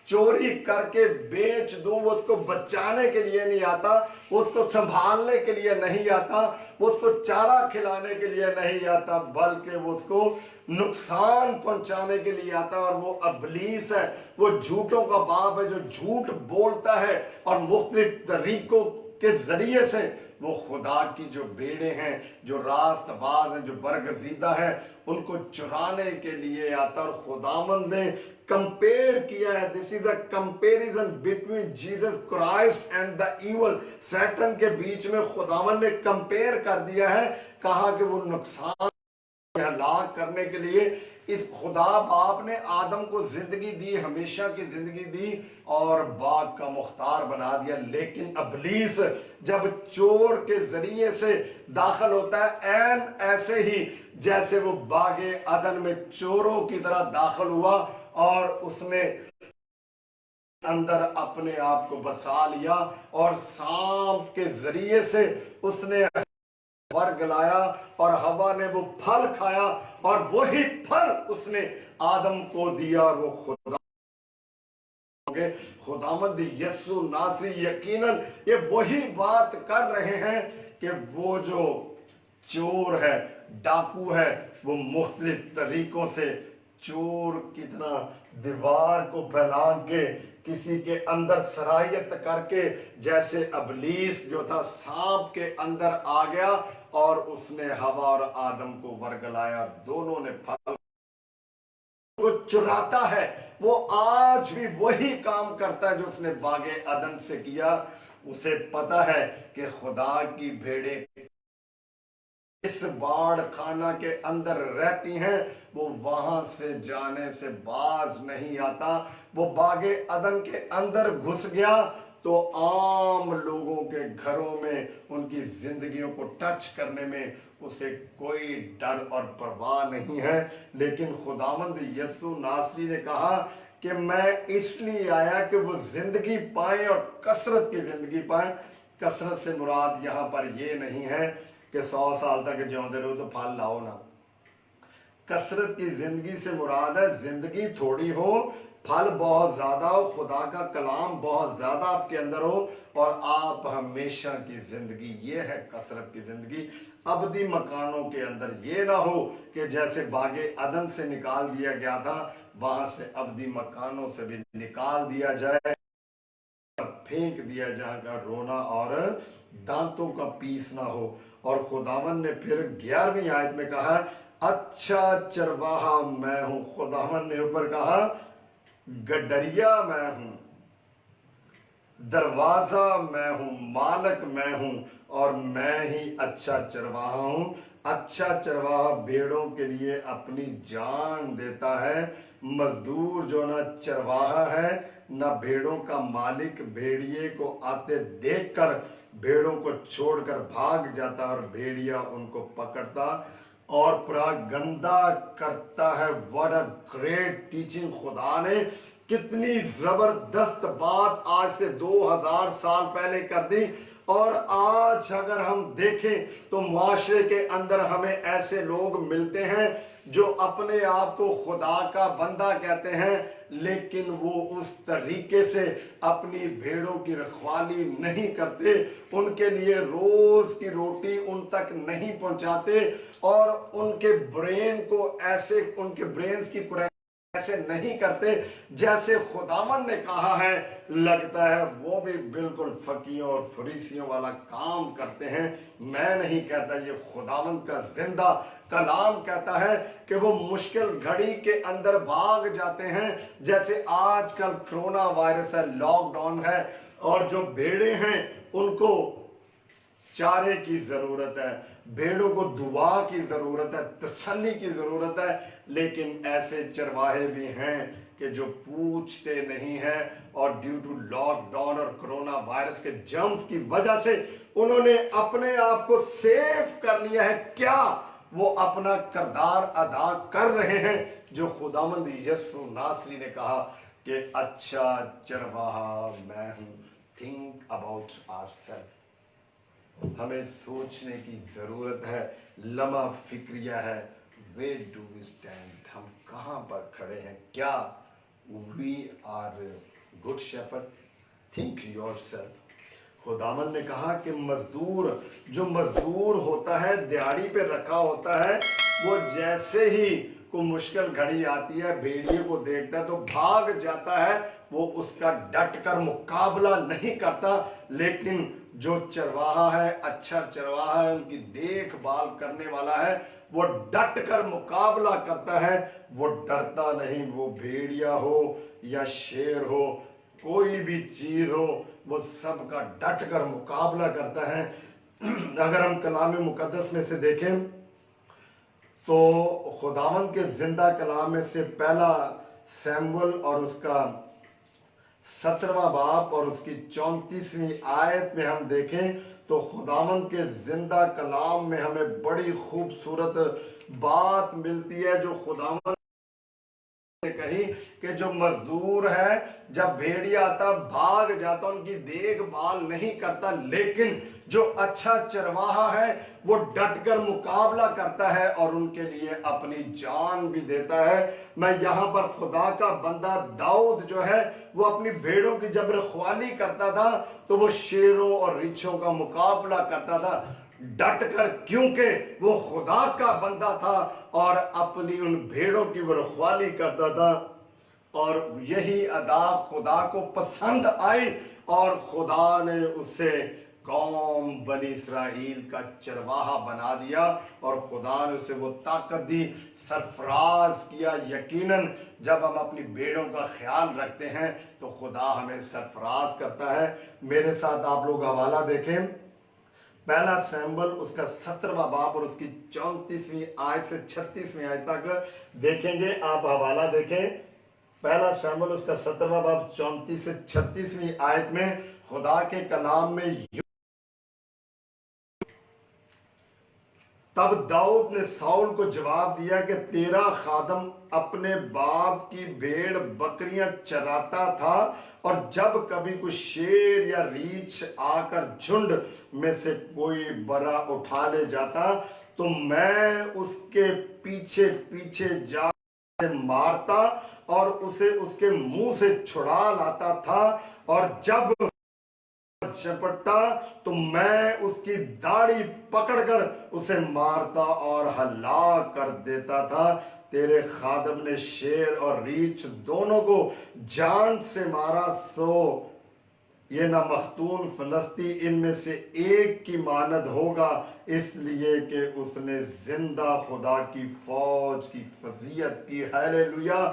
چوری کر کے بیچ دوں۔ وہ اس کو بچانے کے لیے نہیں آتا، وہ اس کو سنبھالنے کے لیے نہیں آتا، وہ اس کو چارہ کھلانے کے لیے نہیں آتا، بلکہ وہ اس کو نقصان پہنچانے کے لیے آتا۔ اور وہ ابلیس ہے، وہ جھوٹوں کا باپ ہے، جو جھوٹ بولتا ہے اور مختلف طریقوں کے ذریعے سے وہ خدا کی جو بھیڑیں ہیں، جو راست باز ہیں، جو برگزیدہ ہیں، ان کو چرانے کے لیے آتا۔ اور خداوند نے کمپیئر کیا ہے، this is a comparison between Jesus Christ and the evil، Satan کے بیچ میں خداوند نے کمپیئر کر دیا ہے، کہا کہ وہ نقصان ہلاک کرنے کے لیے اس خدا باپ نے آدم کو زندگی دی، ہمیشہ کی زندگی دی اور باغ کا مختار بنا دیا، لیکن ابلیس جب چور کے ذریعے سے داخل ہوتا ہے، این ایسے ہی جیسے وہ باغ عدن میں چوروں کی طرح داخل ہوا اور اس نے اندر اپنے آپ کو بسا لیا اور سانپ کے ذریعے سے اس نے ورگ لایا اور ہوا نے وہ پھل کھایا اور وہی پھل اس نے آدم کو دیا اور وہ خداوند یسوع ناصری یقیناً یہ وہی بات کر رہے ہیں کہ وہ جو چور ہے، ڈاکو ہے، وہ مختلف طریقوں سے چور کتنا دیوار کو پھیلا کے کسی کے اندر صلاحیت کر کے، جیسے ابلیس جو تھا سانپ کے اندر آ گیا اور اس نے ہوا اور آدم کو ورگلایا، دونوں نے پھل کو چراتا ہے۔ وہ آج بھی وہی کام کرتا ہے جو اس نے باغ عدن سے کیا۔ اسے پتا ہے کہ خدا کی بھیڑیں اس باڑ خانہ کے اندر رہتی ہیں، وہ وہاں سے جانے سے باز نہیں آتا۔ وہ باغ عدن کے اندر گھس گیا تو عام لوگوں کے گھروں میں ان کی زندگیوں کو ٹچ کرنے میں اسے کوئی ڈر اور پرواہ نہیں ہے، لیکن خداوند یسوع ناصری نے کہا کہ میں اس لیے آیا کہ وہ زندگی پائیں اور کثرت کی زندگی پائیں۔ کثرت سے مراد یہاں پر یہ نہیں ہے کہ 100 سال تک جیوندے رہو تو پھل لاؤ نا۔ کثرت کی زندگی سے مراد ہے زندگی تھوڑی ہو، پھل بہت زیادہ ہو، خدا کا کلام بہت زیادہ آپ کے اندر ہو اور آپ ہمیشہ کی زندگی، یہ ہے کثرت کی زندگی۔ ابدی مکانوں کے اندر یہ نہ ہو کہ جیسے باغ عدن سے نکال دیا گیا تھا، وہاں سے ابدی مکانوں سے بھی نکال دیا جائے، پھینک دیا جائے گا، رونا اور دانتوں کا پیس نہ ہو۔ اور خداوند نے پھر 11ویں آیت میں کہا اچھا چرواہا میں ہوں۔ خداوند نے اوپر کہا گڈریا میں ہوں، دروازہ میں ہوں، مالک میں ہوں اور میں ہی اچھا چرواہا ہوں۔ اچھا چرواہا بھیڑوں کے لیے اپنی جان دیتا ہے۔ मजदूर जो ना चरवाहा है ना भेड़ों का मालिक भेड़िए को आते देखकर भेड़ों को छोड़कर भाग जाता और भेड़िया उनको पकड़ता और पूरा गंदा करता है। What a great teaching! खुदा ने कितनी जबरदस्त बात आज से 2000 साल पहले कर दी। और आज अगर हम देखें तो मुआशरे के अंदर हमें ऐसे लोग मिलते हैं जो अपने आप को खुदा का बंदा कहते हैं, लेकिन वो उस तरीके से अपनी भेड़ों की रखवाली नहीं करते, उनके लिए रोज की रोटी उन तक नहीं पहुंचाते और उनके ब्रेन को ऐसे, उनके ब्रेन्स की ऐसे नहीं करते जैसे खुदावन ने कहा है। लगता है वो भी बिल्कुल फकीयों और फरीसियों वाला काम करते हैं। मैं नहीं कहता, ये खुदावन का जिंदा कलाम कहता है कि वो मुश्किल घड़ी के अंदर भाग जाते हैं। जैसे आजकल कोरोना वायरस है, लॉकडाउन है, और जो भेड़े हैं उनको चारे की जरूरत है, भेड़ों को दुआ की जरूरत है, तसल्ली की जरूरत है। लेकिन ऐसे चरवाहे भी हैं कि जो पूछते नहीं हैं और ड्यू टू लॉकडाउन और कोरोना वायरस के जर्म्स की वजह से उन्होंने अपने आप को सेव कर लिया है। क्या वो अपना किरदार अदा कर रहे हैं जो खुदावंद यीशु नासरी ने कहा कि अच्छा चरवाहा मैं हूं। Think about ourself. हमें सोचने की जरूरत है, लम्हा फिक्रिया है, वे डू वी स्टैंड, हम कहां पर खड़े हैं? क्या we are good shepherd? Think yourself. खुदावन ने कहा कि मजदूर, जो मजदूर होता है, दिहाड़ी पे रखा होता है, वो जैसे ही को मुश्किल घड़ी आती है, भेड़िए को देखता है तो भाग जाता है। वो उसका डट कर मुकाबला नहीं करता। लेकिन जो चरवाहा है, अच्छा चरवाहा है, उनकी देखभाल करने वाला है, वो डट कर मुकाबला करता है। वो डरता नहीं। वो भेड़िया हो या शेर हो, कोई भी चीज हो, वो सबका डट कर मुकाबला करता है। अगर हम कलाम मुकद्दस में से देखें तो खुदावंद के जिंदा कलाम में से पहला सैमुअल और उसका 17वां बाब और उसकी 34वीं आयत में हम देखें तो खुदावंद के जिंदा कलाम में हमें बड़ी खूबसूरत बात मिलती है जो खुदावंद ने कही कि जो मजदूर है, जब भेड़िया आता भाग जाता, उनकी देखभाल नहीं करता, लेकिन जो अच्छा चरवाहा है वो डटकर मुकाबला करता है और उनके लिए अपनी जान भी देता है। मैं यहाँ पर खुदा का बंदा दाऊद जो है वो अपनी भेड़ों की जब रखवाली करता था तो वो शेरों और रीछों का मुकाबला करता था डट कर, क्योंकि वो खुदा का बंदा था और अपनी उन भेड़ों की वो रखवाली करता था। और यही अदा खुदा को पसंद आई और खुदा ने उसे कौम बनी इस्राएल का चरवाहा बना दिया और खुदा ने उसे वो ताकत दी, सरफराज किया। यकीनन जब हम अपनी भेड़ों का ख्याल रखते हैं तो खुदा हमें सरफराज करता है। मेरे साथ आप लोग हवाला देखें, पहला सैमुअल उसका 17वां बाब और उसकी 34वीं आयत से 36वीं आयत तक देखेंगे। आप हवाला देखें, पहला सैमुअल उसका 17वां बाब 34 से 36वीं आयत में खुदा के कलाम में तब दाऊद ने साउल को जवाब दिया कि तेरा खादम अपने बाप की भेड़ बकरियां चराता था और जब कभी कोई शेर या रीछ आकर झुंड में से कोई बरा उठा ले जाता तो मैं उसके पीछे पीछे जा मारता और उसे उसके मुंह से छुड़ा लाता था और जब झपटता तो मैं उसकी दाढ़ी पकड़कर उसे मारता और हलाक कर देता था। तेरे खादम ने शेर और रीछ दोनों को जान से मारा, सो ये ना मख्तून फलस्ती इनमें से एक की मानद होगा, इसलिए कि उसने जिंदा खुदा की फौज की फजीयत की। हालेलुया!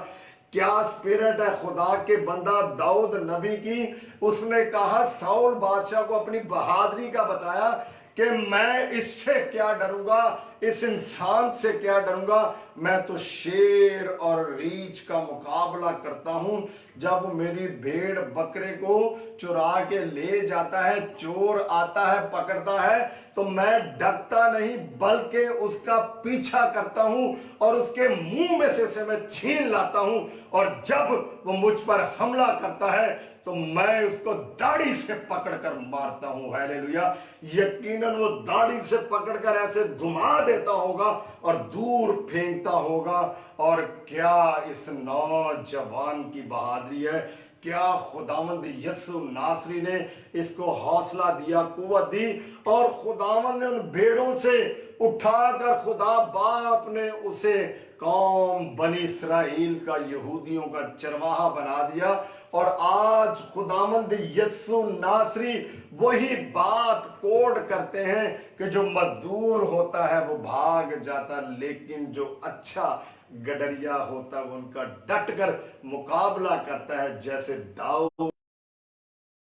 क्या स्पिरिट है खुदा के बंदा दाऊद नबी की। उसने कहा, साउल बादशाह को अपनी बहादुरी का बताया कि मैं इससे क्या डरूंगा, इस इंसान से क्या डरूंगा, मैं तो शेर और रीछ का मुकाबला करता हूं। जब मेरी भेड़ बकरे को चुरा के ले जाता है, चोर आता है पकड़ता है, तो मैं डरता नहीं बल्कि उसका पीछा करता हूं और उसके मुंह में से मैं छीन लाता हूं। और जब वो मुझ पर हमला करता है तो मैं उसको दाढ़ी से पकड़कर मारता हूं। हालेलुया। यकीनन वो दाढ़ी से पकड़कर ऐसे घुमा देता होगा और दूर फेंकता होगा। और क्या इस नौजवान की बहादुरी है, क्या खुदावंद यीशु नासरी ने इसको हौसला दिया, कुव्वत दी, और खुदावंद ने उन भेड़ों से उठाकर खुदा बाप ने उसे कौम बनी इस्राएल का, यहूदियों का चरवाहा बना दिया। और आज खुदावंद यीशु नासरी वही बात कोड करते हैं कि जो मजदूर होता है वो भाग जाता, लेकिन जो अच्छा गडरिया होता है वो उनका डटकर मुकाबला करता है। जैसे दाऊद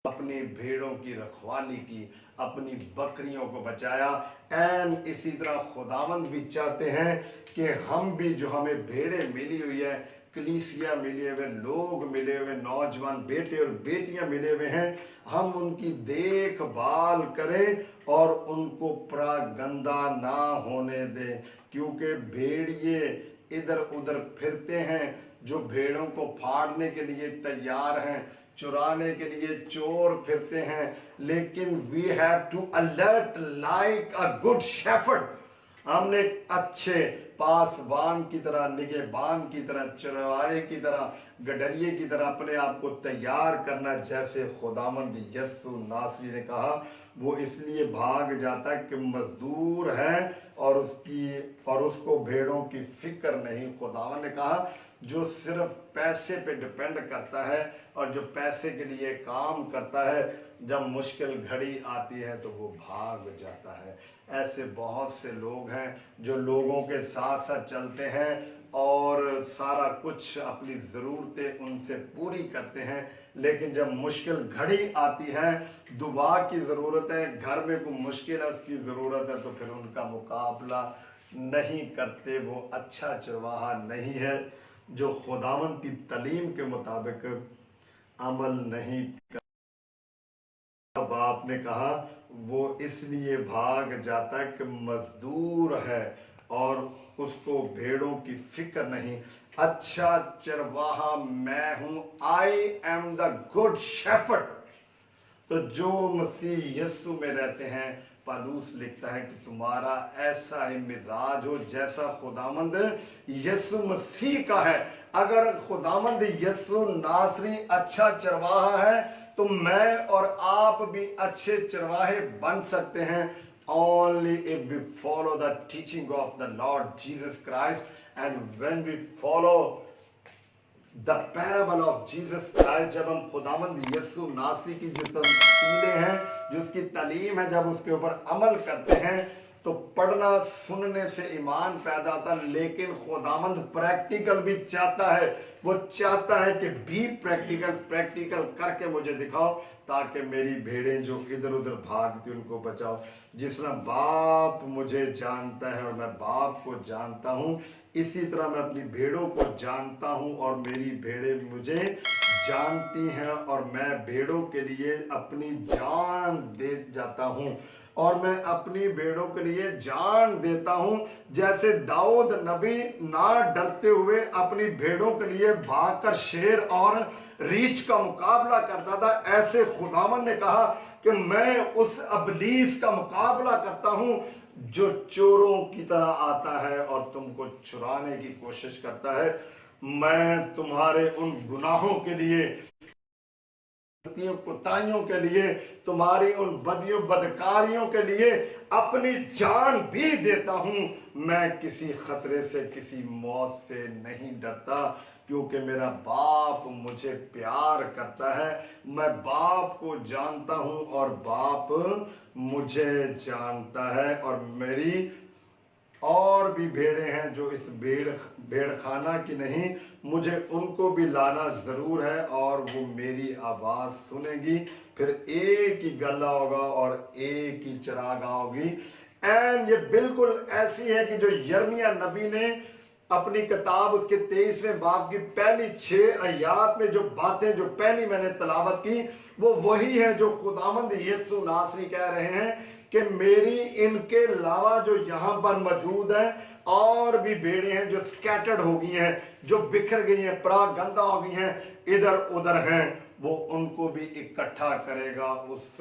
अपनी भेड़ों की रखवाली की, अपनी बकरियों को बचाया, एंड इसी तरह खुदावंद भी चाहते हैं कि हम भी, जो हमें भेड़ें मिली हुई है, कलीसिया मिले हुए, लोग मिले हुए, नौजवान बेटे और बेटियां मिले हुए हैं, हम उनकी देखभाल करें और उनको प्रागंदा ना होने दें। क्योंकि भेड़िए इधर उधर फिरते हैं, जो भेड़ों को फाड़ने के लिए तैयार हैं, चुराने के लिए चोर फिरते हैं, लेकिन we have to alert like a good shepherd. हमने अच्छे पासबान की तरह, निगहबान की तरह, चरवाहे की तरह, गडरिये की तरह अपने आप को तैयार करना। जैसे खुदावंद यीशु नासरी ने कहा, वो इसलिए भाग जाता है कि मजदूर है और उसको भेड़ों की फिक्र नहीं। खुदावंद ने कहा, जो सिर्फ पैसे पे डिपेंड करता है और जो पैसे के लिए काम करता है, जब मुश्किल घड़ी आती है तो वो भाग जाता है। ऐसे बहुत से लोग हैं जो लोगों के साथ साथ चलते हैं और सारा कुछ अपनी ज़रूरतें उनसे पूरी करते हैं, लेकिन जब मुश्किल घड़ी आती है, दुआ की ज़रूरत है, घर में कोई मुश्किल है उसकी ज़रूरत है, तो फिर उनका मुकाबला नहीं करते। वो अच्छा चरवाहा नहीं है जो खुदावंद की तालीम के मुताबिक अमल नहीं कर। बाप ने कहा, वो इसलिए भाग जाता है कि मजदूर है और उसको भेड़ों की फिक्र नहीं। अच्छा चरवाहा मैं हूं, I am the good shepherd. तो जो मसीह यीशु में रहते हैं, पौलुस लिखता है कि तुम्हारा ऐसा ही मिजाज हो जैसा खुदावंद यीशु मसीह का है। अगर खुदावंद यीशु नासरी अच्छा चरवाहा है, तो मैं और आप भी अच्छे चरवाहे बन सकते हैं। Only if we follow the teaching of the Lord Jesus Christ, and when we follow the parable of Jesus Christ, जब हम खुदावंद यीशु नासरी की जो तमसीलें हैं, जो उसकी तालीम है, जब उसके ऊपर अमल करते हैं, तो पढ़ना सुनने से ईमान पैदा होता है। लेकिन खुदावंद प्रैक्टिकल भी चाहता है। वो चाहता है कि भी प्रैक्टिकल करके मुझे दिखाओ, ताकि मेरी भेड़ें जो इधर उधर भागती उनको बचाओ। जिस तरह बाप मुझे जानता है और मैं बाप को जानता हूँ, इसी तरह मैं अपनी भेड़ों को जानता हूँ और मेरी भेड़ें मुझे जानती हैं, और मैं भेड़ों के लिए अपनी जान दे जाता हूँ, और मैं अपनी भेड़ों के लिए जान देता हूं। जैसे दाऊद नबी ना डरते हुए अपनी भेड़ों के लिए भागकर शेर और रीछ का मुकाबला करता था, ऐसे खुदावंद ने कहा कि मैं उस अबलीस का मुकाबला करता हूं जो चोरों की तरह आता है और तुमको चुराने की कोशिश करता है। मैं तुम्हारे उन गुनाहों के लिए, कुताइयों के लिए, तुम्हारी उन बदियों बदकारियों के लिए अपनी जान भी देता हूं। मैं किसी खतरे से, किसी मौत से नहीं डरता, क्योंकि मेरा बाप मुझे प्यार करता है। मैं बाप को जानता हूं और बाप मुझे जानता है, और मेरी और भी भेड़ें हैं जो इस भेड़खाना की नहीं, मुझे उनको भी लाना जरूर है, और वो मेरी आवाज सुनेगी। फिर एक ही गला होगा और एक ही चरागाह होगी। एंड ये बिल्कुल ऐसी है कि जो यिर्मयाह नबी ने अपनी किताब उसके 23वें बाब की पहली 6 आयात में जो बातें जो पहली मैंने तलावत की, वो वही है जो खुदावंद यीशु नासरी कह रहे हैं कि मेरी इनके अलावा जो यहाँ पर मौजूद है और भी भेड़ें हैं जो स्कैटर्ड हो गई हैं, जो बिखर गई हैं, परागंदा हो गई हैं, इधर उधर हैं, वो उनको भी इकट्ठा करेगा उस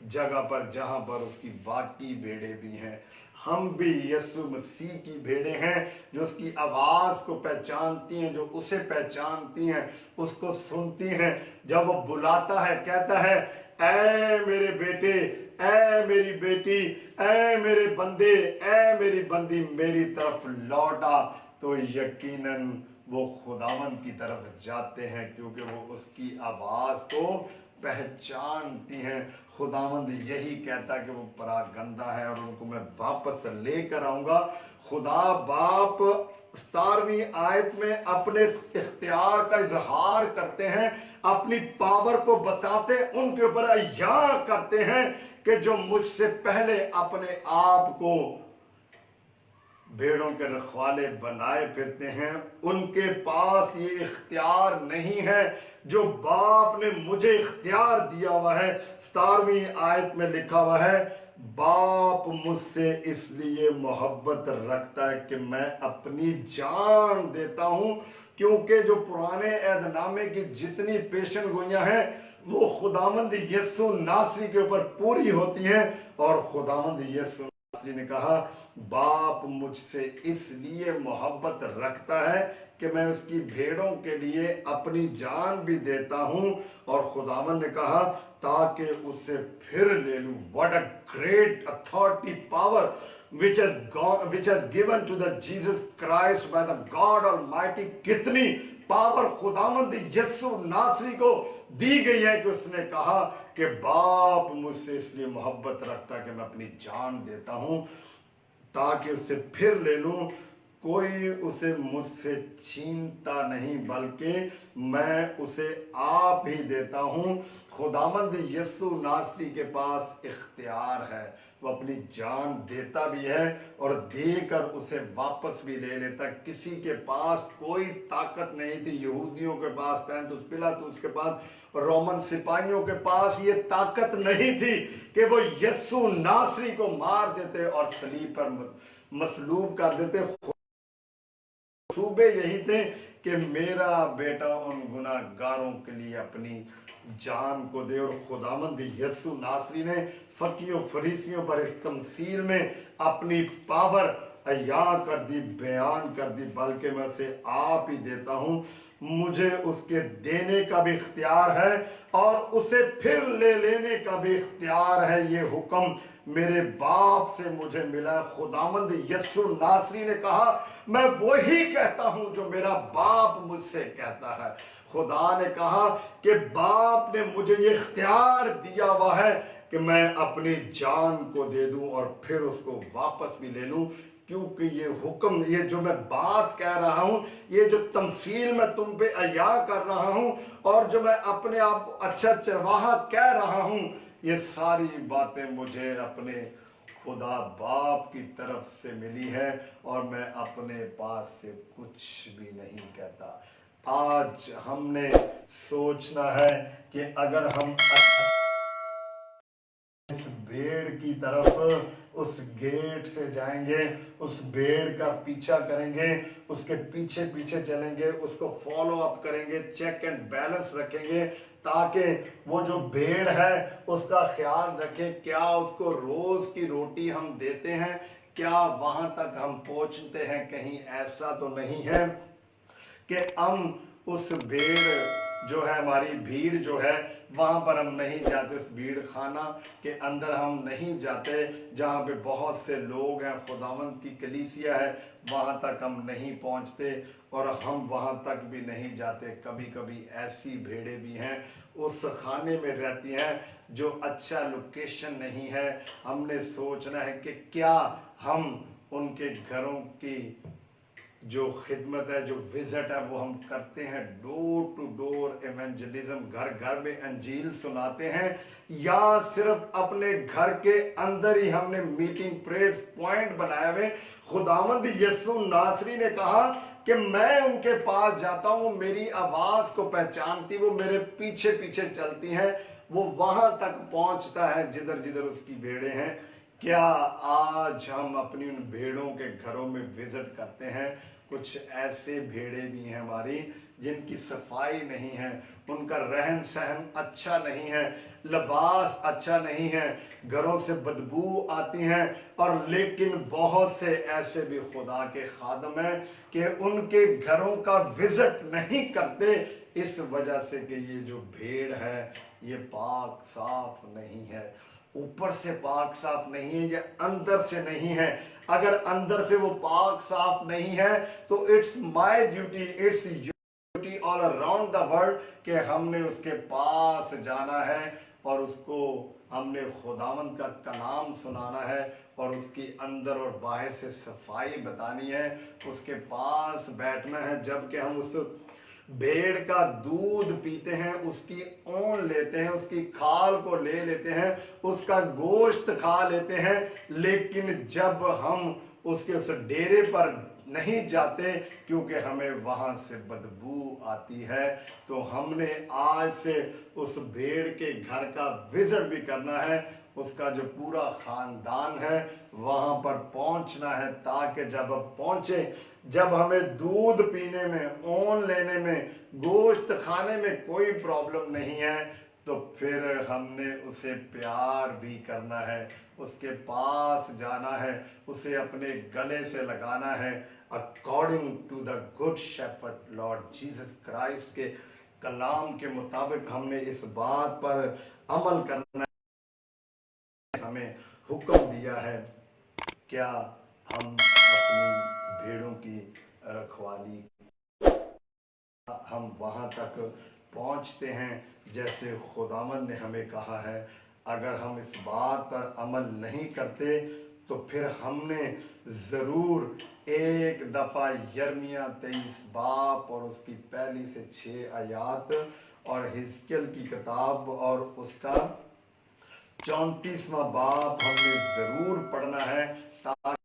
जगह पर जहां पर उसकी बाकी भेड़ें भी हैं। हम भी यीशु मसीह की भेड़ें हैं जो उसकी आवाज को पहचानती हैं, जो उसे पहचानती हैं, उसको सुनती हैं। जब वो बुलाता है, कहता है ऐ मेरे बेटे, ऐ मेरी बेटी, ऐ मेरे बंदे, ऐ मेरी बंदी मेरी तरफ लौटा, तो यकीनन वो खुदावंद की तरफ जाते हैं, क्योंकि वो उसकी आवाज को पहचानती हैं। खुदावंद यही कहता कि वो परागंदा है और उनको मैं वापस लेकर आऊंगा। खुदा बाप 17वीं आयत में अपने इख्तियार का इजहार करते हैं, अपनी पावर को बताते, उनके ऊपर अय्या करते हैं कि जो मुझसे पहले अपने आप को भेड़ों के रखवाले बनाए फिरते हैं, उनके पास ये इख्तियार नहीं है जो बाप ने मुझे इख्तियार दिया हुआ है। 17वीं आयत में लिखा हुआ है, बाप मुझसे इसलिए मोहब्बत रखता है कि मैं अपनी जान देता हूं, क्योंकि जो पुराने ऐहदनामे की जितनी पेशन गोइयां हैं वो खुदावंद यीशु नासरी के ऊपर पूरी होती हैं। और खुदावंद यीशु नासरी ने कहा, बाप मुझसे इसलिए मोहब्बत रखता है कि मैं उसकी भेड़ों के लिए अपनी जान भी देता हूं। और खुदावंद ने कहा, ताकि उसे फिर ले लूं। What a great authority, power which has given to the Jesus Christ by the God Almighty। कितनी पावर खुदावंद यीशु नासरी को दी गई है कि उसने कहा कि बाप मुझसे इसलिए मोहब्बत रखता कि मैं अपनी जान देता हूं ताकि उसे फिर ले लूं। कोई उसे मुझसे छीनता नहीं, बल्कि मैं उसे आप ही देता हूं। खुदावंद यीशु नासरी के पास इख्तियार है, वो अपनी जान देता भी है और देकर उसे वापस भी ले लेता। किसी के पास कोई ताकत नहीं थी, यहूदियों के पास, पैंतुस पिलातुस के पास, रोमन सिपाहियों के पास ये ताकत नहीं थी कि वो यीशु नासरी को मार देते और सलीब पर मसलूब कर देते। सूबे यही थे कि मेरा बेटा उन गुनाहगारों के लिए अपनी जान को दे। और खुदावंद यीशु नासरी ने फकीयों फरीसियों पर इस तमसील में अपनी पावर अय्या कर दी, बयान कर दी, बल्कि मैं उसे आप ही देता हूं। मुझे उसके देने का भी इख्तियार है और उसे फिर ले लेने का भी इख्तियार है। ये हुक्म मेरे बाप से मुझे मिला। खुदावंद यीशु नासरी ने कहा, मैं वही कहता हूं जो मेरा बाप मुझसे कहता है। खुदा ने कहा कि बाप ने मुझे ये इख्तियार दिया हुआ है कि मैं अपनी जान को दे दूं और फिर उसको वापस भी ले लूं, क्योंकि ये हुक्म, ये जो मैं बात कह रहा हूं, ये जो तमसील मैं तुम पे अय्या कर रहा हूं और जो मैं अपने आप को अच्छा चरवाहा कह रहा हूं, ये सारी बातें मुझे अपने खुदा बाप की तरफ से मिली है और मैं अपने पास से कुछ भी नहीं कहता। आज हमने सोचना है कि अगर हम इस भेड़ की तरफ उस गेट से जाएंगे, उस भेड़ का पीछा करेंगे, उसके पीछे पीछे चलेंगे, उसको फॉलो अप करेंगे, चेक एंड बैलेंस रखेंगे, ताकि वो जो भेड़ है उसका ख्याल रखें, क्या उसको रोज की रोटी हम देते हैं, क्या वहां तक हम पहुंचते हैं, कहीं ऐसा तो नहीं है कि हम उस भेड़ जो है, हमारी भीड़ जो है, वहां पर हम नहीं जाते, उस भीड़ खाना के अंदर हम नहीं जाते जहां पे बहुत से लोग हैं, खुदावंद की कलीसिया है, वहां तक हम नहीं पहुंचते और हम वहां तक भी नहीं जाते। कभी कभी ऐसी भेड़ें भी हैं उस खाने में रहती हैं जो अच्छा लोकेशन नहीं है। हमने सोचना है कि क्या हम उनके घरों की جو خدمت ہے, جو وزٹ ہے, وہ ہم کرتے ہیں. ڈور ٹو ڈور ایونجلزم, گھر گھر میں انجیل سناتے ہیں, یا صرف اپنے گھر کے اندر ہی ہم نے میٹنگ پریئرز پوائنٹ بنائے ہوئے. خداوند یسوع ناصری نے کہا کہ میں ان کے پاس جاتا ہوں, میری آواز کو پہچانتی, وہ میرے پیچھے پیچھے چلتی ہیں, وہ وہاں تک پہنچتا ہے جدھر جدھر اس کی بھیڑیں ہیں. کیا آج ہم اپنی ان بھیڑوں کے گھروں میں وزٹ کرتے ہیں؟ کچھ ایسے بھیڑیں بھی ہیں ہماری جن کی صفائی نہیں ہے, ان کا رہن سہن اچھا نہیں ہے, لباس اچھا نہیں ہے, گھروں سے بدبو آتی ہیں, اور لیکن بہت سے ایسے بھی خدا کے خادم ہیں کہ ان کے گھروں کا وزٹ نہیں کرتے, اس وجہ سے کہ یہ جو بھیڑ ہے یہ پاک صاف نہیں ہے. اوپر سے پاک صاف نہیں ہے, یہ اندر سے نہیں ہے. اگر اندر سے وہ پاک صاف نہیں ہے تو it's my duty, it's duty all around the world کہ ہم نے اس کے پاس جانا ہے اور اس کو ہم نے خداوند کا کلام سنانا ہے اور اس کی اندر اور باہر سے صفائی بتانی ہے, اس کے پاس بیٹھنا ہے. جب کہ ہم اس بھیڑ کا دودھ پیتے ہیں, اس کی اون لیتے ہیں, اس کی کھال کو لے لیتے ہیں, اس کا گوشت کھا لیتے ہیں, لیکن جب ہم اس کے اس ڈیرے پر نہیں جاتے کیونکہ ہمیں وہاں سے بدبو آتی ہے, تو ہم نے آج سے اس بھیڑ کے گھر کا وزٹ بھی کرنا ہے. اس کا جو پورا خاندان ہے وہاں پر پہنچنا ہے, تاکہ جب ہم پہنچے, جب ہمیں دودھ پینے میں, اون لینے میں, گوشت کھانے میں کوئی پرابلم نہیں ہے, تو پھر ہم نے اسے پیار بھی کرنا ہے, اس کے پاس جانا ہے, اسے اپنے گلے سے لگانا ہے, according to the good shepherd Lord Jesus Christ کے کلام کے مطابق ہم نے اس بات پر عمل کرنا ہے. ہمیں حکم دیا ہے, کیا ہم اپنی بھیڑوں کی رکھوالی, ہم وہاں تک پہنچتے ہیں جیسے خداوند نے ہمیں کہا ہے؟ اگر ہم اس بات پر عمل نہیں کرتے تو پھر ہم نے ضرور ایک دفعہ یرمیہ 23 باب اور اس کی پہلی سے 6 آیات اور حزقیل کی کتاب اور اس کا 34واں باب ہم نے ضرور پڑھنا ہے, تاکہ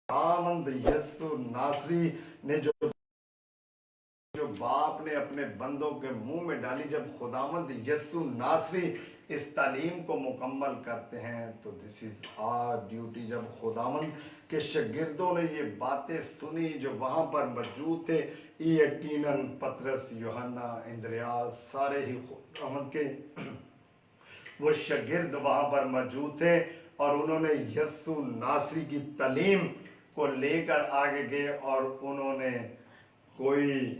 خداوند یسوع ناصری نے جو باپ نے اپنے بندوں کے منہ میں ڈالی, جب خداوند یسوع ناصری اس تعلیم کو مکمل کرتے ہیں تو دس از آر ڈیوٹی. جب خداوند کے شاگردوں نے یہ باتیں سنی جو وہاں پر موجود تھے, یقیناً پطرس, یوحنا, اندریاس, سارے ہی خداوند کے وہ شاگرد وہاں پر موجود تھے, اور انہوں نے یسوع ناصری کی تعلیم کو لے کر آگے گئے, اور انہوں نے کوئی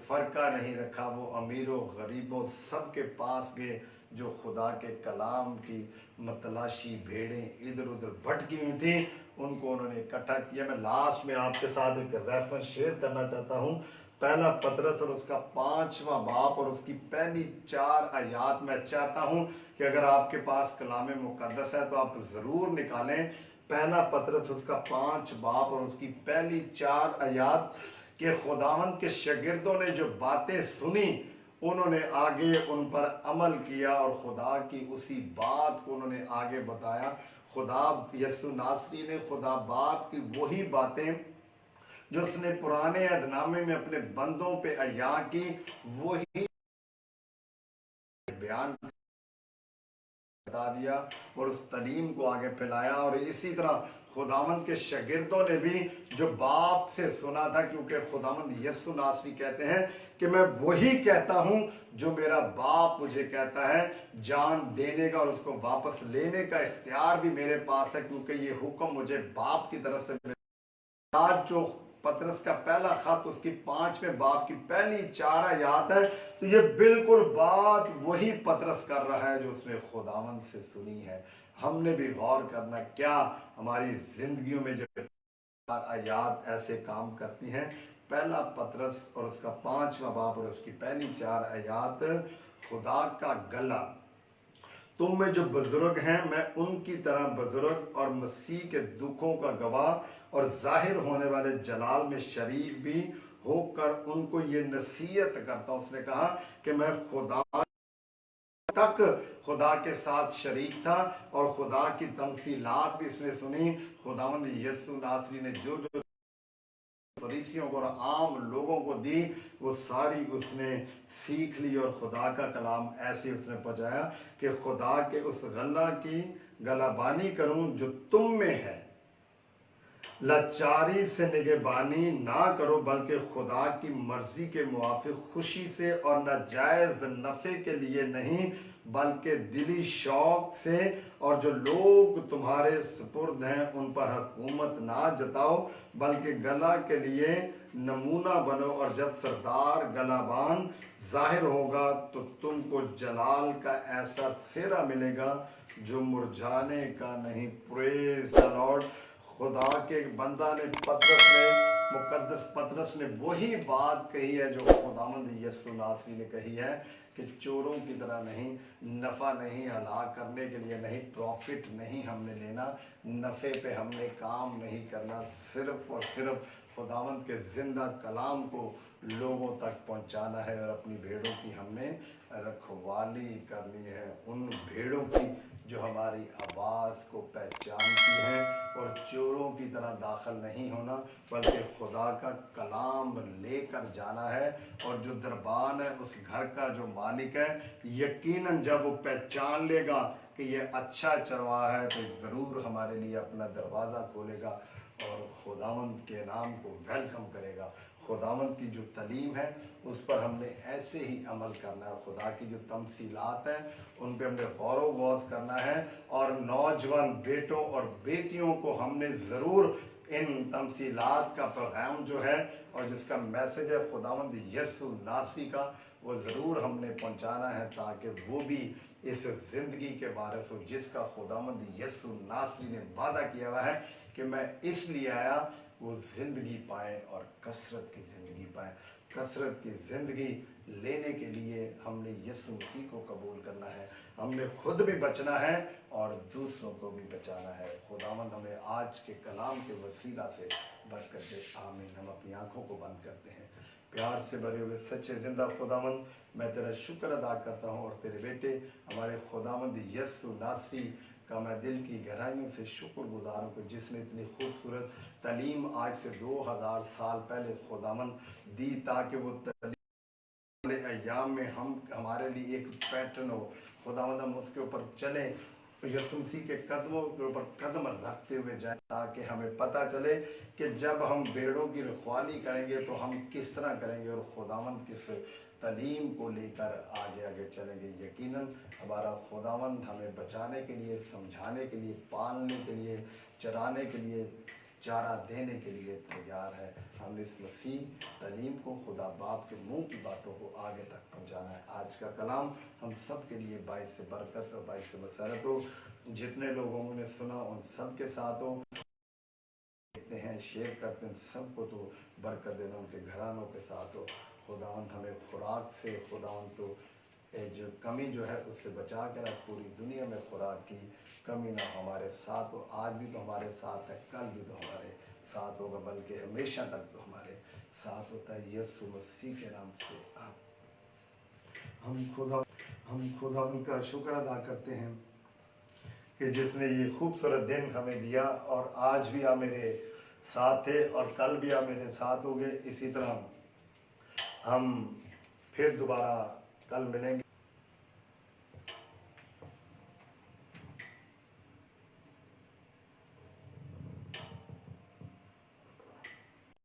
فرقہ نہیں رکھا, وہ امیروں غریبوں سب کے پاس گئے جو خدا کے کلام کی متلاشی بھیڑیں ادھر ادھر بھٹکی ہوئی تھیں, ان کو انہوں نے اکٹھا کیا. میں لاسٹ میں آپ کے ساتھ ایک ریفرنس شیئر کرنا چاہتا ہوں, پہلا پطرس اور اس کا 5واں باب اور اس کی پہلی 4 آیات. میں چاہتا ہوں کہ اگر آپ کے پاس کلام مقدس ہے تو آپ ضرور نکالیں. پہلا پطرس اس کا 5 باب اور اس کی پہلی 4 آیات, کہ خداوند کے شاگردوں نے جو باتیں سنی انہوں نے آگے ان پر عمل کیا, اور خدا کی اسی بات کو انہوں نے آگے بتایا. خدا یسوع ناصری نے خدا باپ کی وہی باتیں جو اس نے پرانے عہد نامے میں اپنے بندوں پہ عطا کی, وہی بیان بتا دیا اور اس تعلیم کو آگے پھیلایا. اور اسی طرح خداوند کے شاگردوں نے بھی جو باپ سے سنا تھا, کیونکہ خداوند یسوع ناصری کہتے ہیں کہ میں وہی کہتا ہوں جو میرا باپ مجھے کہتا ہے, جان دینے کا اور اس کو واپس لینے کا اختیار بھی میرے پاس ہے, کیونکہ یہ حکم مجھے باپ کی طرف سے. آج جو پطرس کا پہلا خط اس کی 5ویں باب کی پہلی 4 آیات ہے, تو یہ بالکل بات وہی پطرس کر رہا ہے جو اس نے خداوند سے سنی ہے. ہم نے بھی غور کرنا, کیا ہماری زندگیوں میں جو 4 آیات ایسے کام کرتی ہیں. پہلا پطرس اور اس کا 5واں باب اور اس کی پہلی 4 آیات, خدا کا گلا. तुम में जो बुजुर्ग हैं मैं उनकी तरह बुजुर्ग और मसीह के दुखों का गवाह और जाहिर होने वाले जलाल में शरीक भी होकर उनको ये नसीहत करता हूं। उसने कहा कि मैं खुदा तक खुदा के साथ शरीक था और खुदा की तमसीलात भी इसने सुनी। खुदावंद यीशु नासरी ने जो जो फरीसियों को और आम लोगों को दी वो सारी उसने सीख ली और खुदा का कलाम ऐसे उसने पहुंचाया कि खुदा के उस गला की गलाबानी करूं जो तुम में है। लाचारी से निगहबानी ना करो बल्कि खुदा की मर्जी के मुआफिक खुशी से और नाजायज नफे के लिए नहीं बल्कि दिली शौक से, और जो लोग तुम्हारे सुपुर्द हैं उन पर हुकूमत ना जताओ बल्कि गला के लिए नमूना बनो, और जब सरदार गलाबान जाहिर होगा तो तुमको जलाल का ऐसा सेहरा मिलेगा जो मुरझाने का नहीं। Praise the Lord. खुदा के बंदा ने मुकद्दस पतरस ने वही बात कही है जो खुदावंद यीशु नासरी ने कही है कि चोरों की तरह नहीं, नफ़ा नहीं, हलाक करने के लिए नहीं, प्रॉफिट नहीं हमने लेना, नफ़े पे हमने काम नहीं करना, सिर्फ और सिर्फ खुदावंद के जिंदा कलाम को लोगों तक पहुंचाना है और अपनी भेड़ों की हमने रखवाली करनी है, उन भेड़ों की जो हमारी आवाज़ को पहचानती हैं, और चोरों की तरह दाखिल नहीं होना बल्कि खुदा का कलाम लेकर जाना है। और जो दरबान है उस घर का जो मालिक है यकीनन जब वो पहचान लेगा कि ये अच्छा चरवाहा है तो ज़रूर हमारे लिए अपना दरवाज़ा खोलेगा और खुदावंद के नाम को वेलकम करेगा। खुदावंद की जो तलीम है उस पर हमने ऐसे ही अमल करना है, खुदा की जो तमसीलात हैं उन पे हमने गौर व गौज करना है, और नौजवान बेटों और बेटियों को हमने ज़रूर इन तमसीलात का पैगाम जो है और जिसका मैसेज है खुदावंद यीशु नासरी का, वो ज़रूर हमने पहुंचाना है ताकि वो भी इस ज़िंदगी के वारिस हो जिसका खुदावंद यीशु नासरी ने वादा किया हुआ है कि मैं इसलिए आया वो ज़िंदगी पाए और कसरत की ज़िंदगी पाए। कसरत की ज़िंदगी लेने के लिए हमने यीशु मसीह को कबूल करना है, हमने खुद भी बचना है और दूसरों को भी बचाना है। खुदावंद हमें आज के कलाम के वसीला से बरकत दे, आमीन। हम अपनी आंखों को बंद करते हैं। प्यार से भरे हुए सच्चे जिंदा खुदावंद, मैं तेरा शुक्र अदा करता हूँ और तेरे बेटे हमारे खुदावंद यीशु नासरी का मैं दिल की गहराइयों से शुक्रगुजार हूँ कि जिसने इतनी खूबसूरत तालीम आज से 2000 साल पहले खुदावंद दी ताकि वो तालीम अय्याम में हमारे लिए एक पैटर्न हो। खुदावंद हम उसके ऊपर चलें, यीशु मसीह के कदमों के ऊपर कदम रखते हुए जाए ताकि हमें पता चले कि जब हम भेड़ों की रखवाली करेंगे तो हम किस तरह करेंगे और खुदावंद किस तालीम को लेकर आगे आगे चलेंगे। यकीनन हमारा खुदावंद हमें बचाने के लिए, समझाने के लिए, पालने के लिए, चराने के लिए, चारा देने के लिए तैयार है। हमने इस मसीह तालीम को, खुदा बाप के मुंह की बातों को आगे तक पहुंचाना है। आज का कलाम हम सब के लिए बाइस से बरकत और बाइस से मसरत हो। जितने लोगों ने सुना उन सब के साथ हो, देखते हैं, शेयर करते हैं, सबको तो बरकत देना उनके घरानों के साथ हो। खुदावंद हमें खुराक से, खुदावंद तो जो कमी जो है उससे बचा के रख, पूरी दुनिया में खुराक की कमी ना हमारे साथ हो। आज भी तो हमारे साथ है, कल भी तो हमारे साथ होगा, बल्कि हमेशा तक तो हमारे साथ होता है। यीशु मसीह के नाम से हम खुदा उनका शुक्र अदा करते हैं कि जिसने ये खूबसूरत दिन हमें दिया और आज भी आप मेरे साथ थे और कल भी आप मेरे साथ होंगे। इसी तरह हम फिर दोबारा कल मिलेंगे।